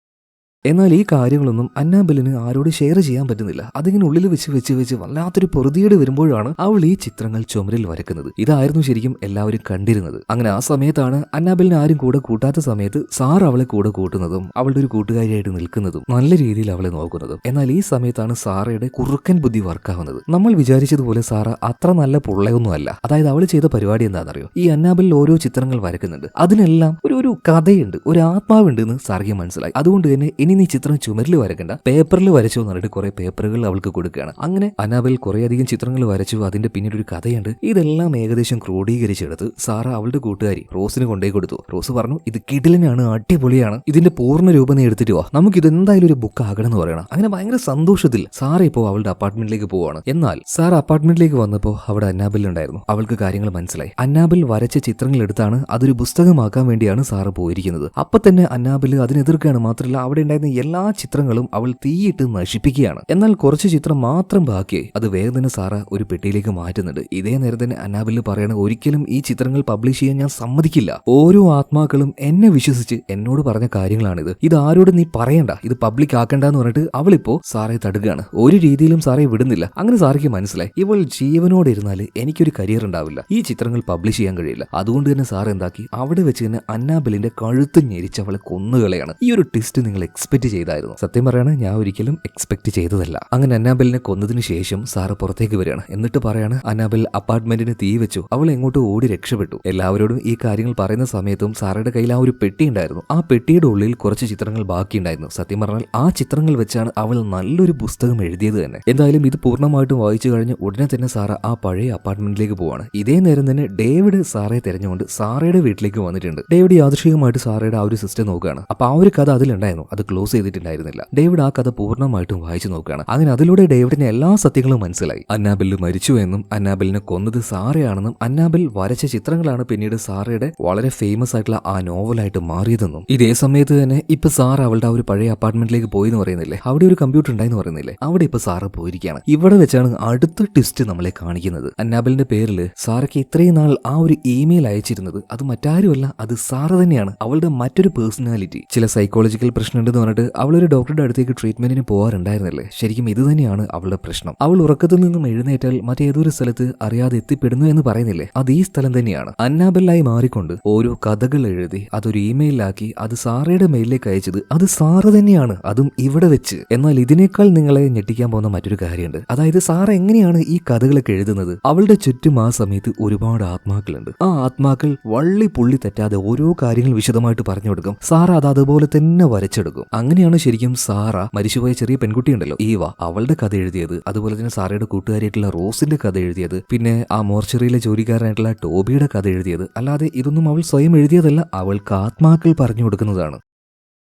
എന്നാൽ ഈ കാര്യങ്ങളൊന്നും അന്നാബെല്ലിന് ആരോട് ഷെയർ ചെയ്യാൻ പറ്റുന്നില്ല. അതിങ്ങനെ ഉള്ളിൽ വെച്ച് വല്ലാത്തൊരു പൊറുതിയേട് വരുമ്പോഴാണ് അവൾ ഈ ചിത്രങ്ങൾ ചുമരിൽ വരക്കുന്നത്. ഇതായിരുന്നു ശരിക്കും എല്ലാവരും കണ്ടിരുന്നത്. അങ്ങനെ ആ സമയത്താണ് അന്നാബെല്ലിന് ആരും കൂടെ കൂട്ടാത്ത സമയത്ത് സാർ അവളെ കൂടെ കൂട്ടുന്നതും അവളുടെ ഒരു കൂട്ടുകാരിയായിട്ട് നിൽക്കുന്നതും നല്ല രീതിയിൽ അവളെ നോക്കുന്നതും. എന്നാൽ ഈ സമയത്താണ് സാറയുടെ കുറുക്കൻ ബുദ്ധി വർക്കാവുന്നത്. നമ്മൾ വിചാരിച്ചതുപോലെ സാറ അത്ര നല്ല പുള്ളയൊന്നും അല്ല. അതായത് അവൾ ചെയ്ത പരിപാടി എന്താണെന്നറിയോ, ഈ അന്നാബെല്ലിൽ ഓരോ ചിത്രങ്ങൾ വരക്കുന്നുണ്ട്. അതിനെല്ലാം ഒരു കഥയുണ്ട്, ഒരു ആത്മാവുണ്ട് എന്ന് സാർക്ക് മനസ്സിലായി. അതുകൊണ്ട് തന്നെ ഇനി നീ ചിത്രം ചുമരിൽ വരക്കണ്ട, പേപ്പറിൽ വരച്ചോ എന്ന് പറഞ്ഞിട്ട് കുറെ പേപ്പറുകൾ അവൾക്ക് കൊടുക്കുകയാണ്. അങ്ങനെ അന്നാബെൽ കുറേയധികം ചിത്രങ്ങൾ വരച്ചു. അതിന്റെ പിന്നീട് ഒരു കഥയുണ്ട്. ഇതെല്ലാം ഏകദേശം ക്രോഡീകരിച്ചെടുത്ത് സാറ അവളുടെ കൂട്ടുകാരി റോസിന് കൊണ്ടേ കൊടുത്തു. റോസ് പറഞ്ഞു, ഇത് കിടിലനാണ്, അടിപൊളിയാണ്, ഇതിന്റെ പൂർണ്ണ രൂപം നീ എടുത്തിട്ട് വാ, നമുക്ക് ഇത് എന്തായാലും ഒരു ബുക്ക് ആകണം എന്ന് പറയണം. അങ്ങനെ ഭയങ്കര സന്തോഷത്തിൽ സാറ ഇപ്പോൾ അവളുടെ അപ്പാർട്ട്മെന്റിലേക്ക് പോവാണ്. എന്നാൽ സാർ അപ്പാർട്ട്മെന്റിലേക്ക് വന്നപ്പോൾ അവിടെ അന്നാബെൽ ഉണ്ടായിരുന്നു. അവൾക്ക് കാര്യങ്ങൾ മനസ്സിലായി. അന്നാബെൽ വരച്ച ചിത്രങ്ങൾ എടുത്താണ് അതൊരു പുസ്തകമാക്കാൻ വേണ്ടിയാണ് സാറ് പോയിരിക്കുന്നത്. അപ്പൊ തന്നെ അന്നാബെൽ അതിനെതിർക്കുകയാണ്. മാത്രമല്ല അവിടെ ഉണ്ടായിരുന്ന എല്ലാ ചിത്രങ്ങളും അവൾ തീയിട്ട് നശിപ്പിക്കുകയാണ്. എന്നാൽ കുറച്ച് ചിത്രം മാത്രം ബാക്കിയായി. അത് വേഗം തന്നെ സാറ ഒരു പെട്ടിയിലേക്ക് മാറ്റുന്നുണ്ട്. ഇതേ നേരം തന്നെ അന്നാബെൽ പറയണ, ഒരിക്കലും ഈ ചിത്രങ്ങൾ പബ്ലിഷ് ചെയ്യാൻ ഞാൻ സമ്മതിക്കില്ല. ഓരോ ആത്മാക്കളും എന്നെ വിശ്വസിച്ച് എന്നോട് പറഞ്ഞ കാര്യങ്ങളാണിത്. ഇത് ആരോട് നീ പറയണ്ട, ഇത് പബ്ലിക് ആക്കണ്ടെന്ന് പറഞ്ഞിട്ട് അവളിപ്പോ സാറെ തടുകയാണ്. ഒരു രീതിയിലും സാറെ വിടുന്നില്ല. അങ്ങനെ സാറയ്ക്ക് മനസ്സിലായി, ഇവൾ ജീവനോടെ ഇരുന്നാല് എനിക്കൊരു കരിയർ ഉണ്ടാവില്ല, ഈ ചിത്രങ്ങൾ പബ്ലിഷ് ചെയ്യാൻ കഴിയില്ല. അതുകൊണ്ട് തന്നെ സാർ എന്താക്കി, അവിടെ വെച്ച് തന്നെ അന്നാബെല്ലിന്റെ കഴുത്ത് ഞെരിച്ച് അവളെ കൊന്നുകളയാണ്. ഈ ഒരു ട്വിസ്റ്റ് നിങ്ങൾ എക്സ്പെക്ട് ചെയ്തായിരുന്നു. സത്യം പറയാണ്, ഞാൻ ഒരിക്കലും എക്സ്പെക്ട് ചെയ്തതല്ല. അങ്ങനെ അന്നാബെലിനെ കൊന്നതിന് ശേഷം സാറ് പുറത്തേക്ക് വരികയാണ്. എന്നിട്ട് പറയാണ്, അന്നാബെൽ അപ്പാർട്ട്മെന്റിന് തീ വെച്ചു, അവൾ എങ്ങോട്ട് ഓടി രക്ഷപ്പെട്ടു. എല്ലാവരോടും ഈ കാര്യങ്ങൾ പറയുന്ന സമയത്തും സാറയുടെ കയ്യിൽ ആ ഒരു പെട്ടി ഉണ്ടായിരുന്നു. ആ പെട്ടിയുടെ ഉള്ളിൽ കുറച്ച് ചിത്രങ്ങൾ ബാക്കിയുണ്ടായിരുന്നു. സത്യം പറഞ്ഞാൽ ആ ചിത്രങ്ങൾ വെച്ചാണ് അവൾ നല്ലൊരു പുസ്തകം എഴുതിയത് തന്നെ. എന്തായാലും ഇത് പൂർണ്ണമായിട്ടും വായിച്ചു കഴിഞ്ഞ് ഉടനെ തന്നെ സാറ ആ പഴയ അപ്പാർട്ട്മെന്റിലേക്ക് പോവാണ്. ഇതേ നേരം തന്നെ ഡേവിഡ് സാറയെ തെരഞ്ഞുകൊണ്ട് സാറയുടെ വീട്ടിലേക്ക് വന്നിട്ടുണ്ട്. ഡേവിഡ് യാദൃശ്ചികമായിട്ട് സാറയുടെ ആ ഒരു സിസ്റ്റം നോക്കുകയാണ്. അപ്പൊ ആ ഒരു കഥ അതിലുണ്ടായിരുന്നു, അത് ക്ലോസ് ചെയ്തിട്ടുണ്ടായിരുന്നില്ല. ഡേവിഡ് ആ കഥ പൂർണ്ണമായിട്ടും വായിച്ചു നോക്കുകയാണ്. അങ്ങനെ അതിലൂടെ ഡേവിഡിന് എല്ലാ സത്യങ്ങളും മനസ്സിലായി. അന്നാബെൽ മരിച്ചു എന്നും അന്നാബെലിനെ കൊന്നത് സാറയാണെന്നും അന്നാബെൽ വരച്ച ചിത്രങ്ങളാണ് പിന്നീട് സാറയുടെ വളരെ ഫേമസ് ആയിട്ടുള്ള ആ നോവലായിട്ട് മാറിയതെന്നും. ഇതേ സമയത്ത് തന്നെ ഇപ്പൊ സാറ അവളുടെ ആ ഒരു പഴയ അപ്പാർട്ട്മെന്റിലേക്ക് പോയി എന്ന് പറയുന്നില്ലേ, അവിടെ ഒരു കമ്പ്യൂട്ടർ ഉണ്ടായെന്ന് പറയുന്നില്ലേ, അവിടെ ഇപ്പൊ സാറ പോയിരിക്കുകയാണ്. ഇവിടെ വെച്ചാണ് അടുത്ത ട്വിസ്റ്റ് നമ്മളെ കാണിക്കുന്നത്. അന്നാബെലിന്റെ പേരിൽ സാറയ്ക്ക് ഇത്രയും നാൾ ആ ഒരു ഇമെയിൽ അയച്ചിരുന്നത് അത് മറ്റാരുമല്ല, അത് സാറ തന്നെയാണ്. അവളുടെ മറ്റൊരു പേഴ്സണാലിറ്റി. ചില സൈക്കോളജിക്കൽ പ്രശ്നമുണ്ടെന്ന് പറഞ്ഞിട്ട് അവളൊരു ഡോക്ടറുടെ അടുത്തേക്ക് ട്രീറ്റ്മെന്റിന് പോകാറുണ്ടായിരുന്നില്ലേ, ശരിക്കും ഇത് തന്നെയാണ് അവളുടെ പ്രശ്നം. അവൾ ഉറക്കത്തിൽ നിന്നും എഴുന്നേറ്റാൽ മറ്റേതൊരു സ്ഥലത്ത് അറിയാതെ എത്തിപ്പെടുന്നു എന്ന് പറയുന്നില്ലേ, അത് ഈ സ്ഥലം തന്നെയാണ്. അന്നാബെല്ലായി മാറിക്കൊണ്ട് ഓരോ കഥകൾ എഴുതി അതൊരു ഇമെയിലാക്കി അത് സാറയുടെ മെയിലിലേക്ക് അയച്ചത് അത് സാറ തന്നെയാണ്, അതും ഇവിടെ വെച്ച്. എന്നാൽ ഇതിനേക്കാൾ നിങ്ങളെ ഞെട്ടിക്കാൻ പോകുന്ന മറ്റൊരു കാര്യമുണ്ട്. അതായത് സാറ എങ്ങനെയാണ് ഈ കഥകളൊക്കെ എഴുതുന്നത്? അവളുടെ ചുറ്റും ആ സമയത്ത് ഒരുപാട് ആത്മാക്കളുണ്ട്. ആ ആത്മാക്കൾ വള്ളി പുള്ളി തെറ്റാതെ ഓരോ കാര്യങ്ങൾ വിശദമായിട്ട് പറഞ്ഞു കൊടുക്കും. സാറ അത് അതുപോലെ തന്നെ വരച്ചെടുക്കും. അങ്ങനെയാണ് ശരിക്കും സാറ മരിച്ചുപോയ ചെറിയ പെൺകുട്ടിയുണ്ടല്ലോ ഈവ, അവളുടെ കഥ എഴുതിയത്. അതുപോലെ തന്നെ സാറയുടെ കൂട്ടുകാരിയായിട്ടുള്ള റോസിന്റെ കഥ എഴുതിയത്. പിന്നെ ആ മോർച്ചറിയിലെ ജോലിക്കാരനായിട്ടുള്ള ടോബിയുടെ കഥ എഴുതിയത്. അല്ലാതെ ഇതൊന്നും അവൾ സ്വയം എഴുതിയതല്ല, അവൾക്ക് ആത്മാക്കൾ പറഞ്ഞു കൊടുക്കുന്നതാണ്.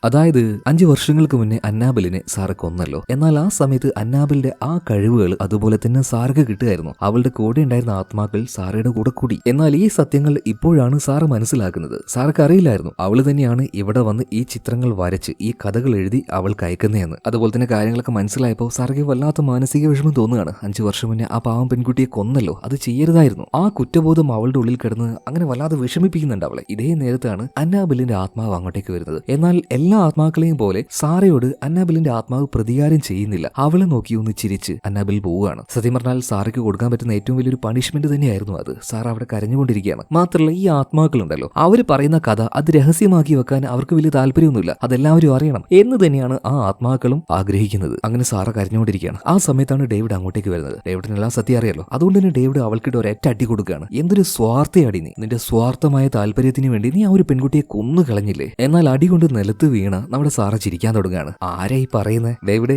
അതായത് 5 വർഷങ്ങൾക്ക് മുന്നേ അന്നാബെലിനെ സാറ് കൊന്നല്ലോ. എന്നാൽ ആ സമയത്ത് അന്നാബെലിന്റെ ആ കഴിവുകൾ അതുപോലെ തന്നെ സാർക്ക് കിട്ടുമായിരുന്നു. അവളുടെ കൂടെ ഉണ്ടായിരുന്ന ആത്മാക്കൾ സാറയുടെ കൂടെ കൂടി. എന്നാൽ ഈ സത്യങ്ങൾ ഇപ്പോഴാണ് സാറ് മനസ്സിലാക്കുന്നത്. സാർക്ക് അറിയില്ലായിരുന്നു അവള് തന്നെയാണ് ഇവിടെ വന്ന് ഈ ചിത്രങ്ങൾ വരച്ച് ഈ കഥകൾ എഴുതി അവൾക്ക് അയക്കുന്നതെന്ന്. അതുപോലെ തന്നെ കാര്യങ്ങളൊക്കെ മനസ്സിലായപ്പോൾ സാർക്ക് വല്ലാത്ത മാനസിക വിഷമം തോന്നുകയാണ്. 5 വർഷം മുന്നേ ആ പാവം പെൺകുട്ടിയെ കൊന്നല്ലോ, അത് ചെയ്യരുതായിരുന്നു. ആ കുറ്റബോധം അവളുടെ ഉള്ളിൽ കിടന്ന് അങ്ങനെ വല്ലാതെ വിഷമിപ്പിക്കുന്നുണ്ട് അവളെ. ഇതേ നേരത്താണ് അന്നാബെലിന്റെ ആത്മാവ് അങ്ങോട്ടേക്ക് വരുന്നത്. എന്നാൽ എല്ലാ ആത്മാക്കളെയും പോലെ സാറയോട് അന്നാബെലിന്റെ ആത്മാവ് പ്രതികാരം ചെയ്യുന്നില്ല. അവളെ നോക്കി ഒന്ന് ചിരിച്ച് അന്നാബെൽ പോവുകയാണ്. സത്യം പറഞ്ഞാൽ സാറയ്ക്ക് കൊടുക്കാൻ പറ്റുന്ന ഏറ്റവും വലിയൊരു പണിഷ്മെന്റ് തന്നെയായിരുന്നു അത്. സാർ അവിടെ കരഞ്ഞുകൊണ്ടിരിക്കുകയാണ്. മാത്രമല്ല ഈ ആത്മാക്കളുണ്ടല്ലോ, അവർ പറയുന്ന കഥ അത് രഹസ്യമാക്കി വെക്കാൻ അവർക്ക് വലിയ താല്പര്യമൊന്നുമില്ല, അതെല്ലാവരും അറിയണം എന്ന് തന്നെയാണ് ആ ആത്മാക്കളും ആഗ്രഹിക്കുന്നത്. അങ്ങനെ സാറ കരഞ്ഞുകൊണ്ടിരിക്കുകയാണ്. ആ സമയത്താണ് ഡേവിഡ് അങ്ങോട്ടേക്ക് വരുന്നത്. ഡേവിഡിന് എല്ലാം സത്യം അറിയാലോ. അതുകൊണ്ട് തന്നെ ഡേവിഡ് അവൾക്കിട്ട് ഒരൊറ്റ അടി കൊടുക്കുകയാണ്. എന്തൊരു സ്വാർത്ഥയാടി നീ, നിന്റെ സ്വാർത്ഥമായ താല്പര്യത്തിന് വേണ്ടി നീ ആ ഒരു പെൺകുട്ടിയെ കൊന്നു കളഞ്ഞില്ലേ. എന്നാൽ അടി കൊണ്ട് നിലത്ത് വീണ നമ്മുടെ സാറ ചിരിക്കാൻ തുടങ്ങുകയാണ്. ആരായി പറയുന്നത്? ഡേവിഡ്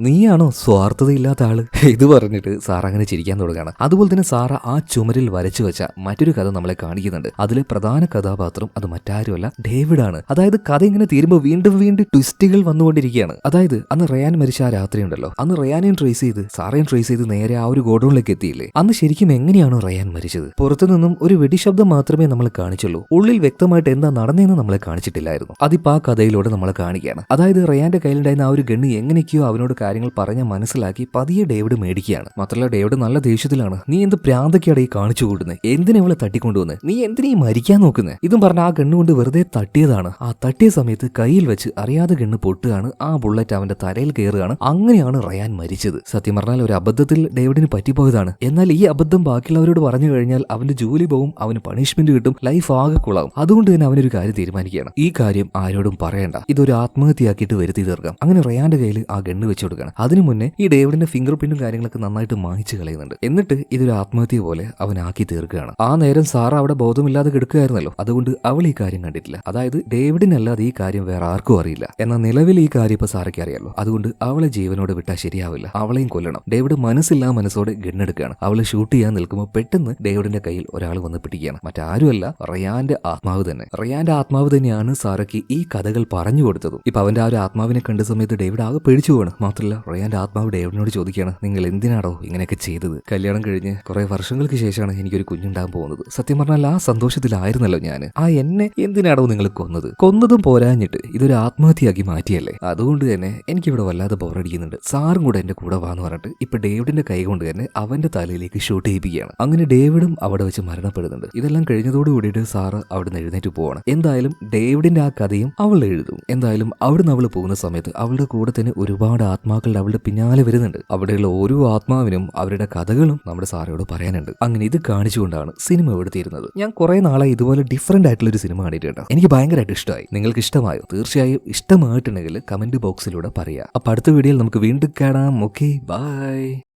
നീയാണോ സ്വാർത്ഥതയില്ലാത്ത ആള്? ഇത് പറഞ്ഞിട്ട് സാറ അങ്ങനെ ചിരിക്കാൻ തുടങ്ങുകയാണ്. അതുപോലെ തന്നെ സാറ ആ ചുമരിൽ വരച്ചു വെച്ച മറ്റൊരു കഥ നമ്മളെ കാണിക്കുന്നുണ്ട്. അതിലെ പ്രധാന കഥാപാത്രം അത് മറ്റാരുമല്ല, ഡേവിഡാണ്. അതായത് കഥ ഇങ്ങനെ തീരുമ്പോൾ വീണ്ടും വീണ്ടും ട്വിസ്റ്റുകൾ വന്നുകൊണ്ടിരിക്കുകയാണ്. അതായത് അന്ന് റയാൻ മരിച്ച ആ രാത്രി ഉണ്ടല്ലോ, അന്ന് റയാനെയും ട്രേസ് ചെയ്ത് സാറയും ട്രേസ് ചെയ്ത് നേരെ ആ ഒരു ഗോഡൌണിലേക്ക് എത്തിയില്ലേ. അന്ന് ശരിക്കും എങ്ങനെയാണോ റയാൻ മരിച്ചത്? പുറത്തുനിന്നും ഒരു വെടിശബ്ദം മാത്രമേ നമ്മൾ കാണിച്ചുള്ളൂ. ഉള്ളിൽ വ്യക്തമായിട്ട് എന്താ നടന്നതെന്ന് നമ്മളെ കാണിച്ചിട്ടില്ലായിരുന്നു. അതിപ്പോ ആ കഥയിലൂടെ നമ്മളെ കാണിക്കുകയാണ്. അതായത് റയാന്റെ കയ്യിലുണ്ടായിരുന്ന ആ ഒരു ഗണ്ണ് എങ്ങനെയൊക്കെയോ അവനോട് കാര്യങ്ങൾ പറഞ്ഞ് മനസ്സിലാക്കി പതിയെ ഡേവിഡ് മേടിക്കുകയാണ്. മാത്രമല്ല ഡേവിഡ് നല്ല ദേഷ്യത്തിലാണ്. നീ എന്ത് പ്രാന്തൊക്കെയാണ് ഈ കാണിച്ചു കൂടുന്നത്? എന്തിനാ ഇവളെ തട്ടിക്കൊണ്ടുവന്ന്? നീ എന്തിനാ ഈ മരിക്കാൻ നോക്കുന്നത്? ഇതും പറഞ്ഞ ആ ഗണ്ണ് കൊണ്ട് വെറുതെ തട്ടിയതാണ്. ആ തട്ടിയ സമയത്ത് കയ്യിൽ വെച്ച് അറിയാതെ ഗണ്ണ് പൊട്ടുകയാണ്. ആ ബുള്ളറ്റ് അവന്റെ തലയിൽ കയറുകയാണ്. അങ്ങനെയാണ് റയാൻ മരിച്ചത്. സത്യം പറഞ്ഞാൽ ഒരു അബദ്ധത്തിൽ ഡേവിഡിന് പറ്റിപ്പോയതാണ്. എന്നാൽ ഈ അബദ്ധം ബാക്കിയുള്ളവരോട് പറഞ്ഞു കഴിഞ്ഞാൽ അവന്റെ ജോലി പോവും, അവന് പണിഷ്മെന്റ് കിട്ടും, ലൈഫ് ആകെ കുളാവും. അതുകൊണ്ട് തന്നെ അവനൊരു കാര്യം തീരുമാനിക്കുകയാണ്. ഈ കാര്യം ആരോടും പറയണ്ട, ഇതൊരു ആത്മഹത്യയാക്കിയിട്ട് വരുത്തി തീർക്കാം. അങ്ങനെ റയാന്റെ കയ്യിൽ ആ ഗണ്ണ് വെച്ചു കൊടുക്കണം. അതിനു മുന്നേ ഈ ഡേവിഡിന്റെ ഫിംഗർ പ്രിന്റും കാര്യങ്ങളൊക്കെ നന്നായിട്ട് മായ്ച്ചു കളയുന്നുണ്ട്. എന്നിട്ട് ഇതൊരു ആത്മഹത്യ പോലെ അവൻ ആക്കി തീർക്കുകയാണ്. ആ നേരം സാറ അവിടെ ബോധമില്ലാതെ കിടക്കുകയായിരുന്നല്ലോ. അതുകൊണ്ട് അവൾ ഈ കാര്യം കണ്ടിട്ടില്ല. അതായത് ഡേവിഡിനല്ലാതെ ഈ കാര്യം വേറെ ആർക്കും അറിയില്ല. എന്നാൽ നിലവിൽ ഈ കാര്യം ഇപ്പൊ സാറയ്ക്ക് അറിയാലോ. അതുകൊണ്ട് അവളെ ജീവനോട് വിട്ടാൽ ശരിയാവില്ല, അവളെയും കൊല്ലണം. ഡേവിഡ് മനസ്സില്ലാ മനസ്സോടെ ഗണ്ണെടുക്കുകയാണ്. അവളെ ഷൂട്ട് ചെയ്യാൻ നിൽക്കുമ്പോൾ പെട്ടെന്ന് ഡേവിഡിന്റെ കയ്യിൽ ഒരാൾ വന്ന് പിടിക്കുകയാണ്. മറ്റാരുമല്ല, റയാന്റെ ആത്മാവ് തന്നെ. റയാന്റെ ആത്മാവ് തന്നെയാണ് സാറയ്ക്ക് ഈ കഥകൾ പറഞ്ഞു കൊടുത്തതും. ഇപ്പൊ അവന്റെ ആ ഒരു ആത്മാവിനെ കണ്ട സമയത്ത് ഡേവിഡ് ആകെ പേടിച്ചു പോവാണ്. മാത്രമല്ല റയാന്റെ ആത്മാവ് ഡേവിഡിനോട് ചോദിക്കുകയാണ്, നിങ്ങൾ എന്തിനാണോ ഇങ്ങനെയൊക്കെ ചെയ്തത്? കല്യാണം കഴിഞ്ഞ് കുറെ വർഷങ്ങൾക്ക് ശേഷമാണ് എനിക്കൊരു കുഞ്ഞുണ്ടാകാൻ പോകുന്നത്. സത്യം പറഞ്ഞാൽ ആ സന്തോഷത്തിലായിരുന്നല്ലോ ഞാൻ. എന്നെ എന്തിനാണോ നിങ്ങൾ കൊന്നതും പോരാഞ്ഞിട്ട് ഇതൊരു ആത്മഹത്യയാക്കി മാറ്റിയല്ലേ. അതുകൊണ്ട് തന്നെ എനിക്കിവിടെ വല്ലാതെ ബോറടിക്കുന്നുണ്ട്. സാറും കൂടെ എന്റെ കൂടെ വാന്ന് പറഞ്ഞിട്ട് ഇപ്പൊ ഡേവിഡിന്റെ കൈ കൊണ്ട് തന്നെ അവന്റെ തലയിലേക്ക് ഷൂട്ട് ചെയ്യിപ്പിക്കുകയാണ്. അങ്ങനെ ഡേവിഡും അവിടെ വെച്ച് മരണപ്പെടുന്നുണ്ട്. ഇതെല്ലാം കഴിഞ്ഞതോട് കൂടിയിട്ട് സാറ് അവിടെ നിന്ന് എഴുന്നേറ്റ് പോവാണ്. എന്തായാലും ഡേവിഡിന്റെ ആ കഥയും അവൾ അവൾ എഴുതും. എന്തായാലും അവിടുന്ന് അവൾ പോകുന്ന സമയത്ത് അവളുടെ കൂടെ തന്നെ ഒരുപാട് ആത്മാക്കൾ അവളുടെ പിന്നാലെ വരുന്നുണ്ട്. അവിടെയുള്ള ഓരോ ആത്മാവിനും അവരുടെ കഥകളും നമ്മുടെ സാറയോട് പറയാനുണ്ട്. അങ്ങനെ ഇത് കാണിച്ചുകൊണ്ടാണ് സിനിമ ഇവിടെ തീരുന്നത്. ഞാൻ കുറെ നാളായി ഇതുപോലെ ഡിഫറെന്റ് ആയിട്ടുള്ള ഒരു സിനിമ കണ്ടിട്ടുണ്ട്. എനിക്ക് ഭയങ്കരമായിട്ട് ഇഷ്ടമായി. നിങ്ങൾക്ക് ഇഷ്ടമായോ? തീർച്ചയായും ഇഷ്ടമായിട്ടുണ്ടെങ്കിൽ കമന്റ് ബോക്സിലൂടെ പറയാം. അപ്പൊ അടുത്ത വീഡിയോയിൽ നമുക്ക് വീണ്ടും കാണാം. Okay, by.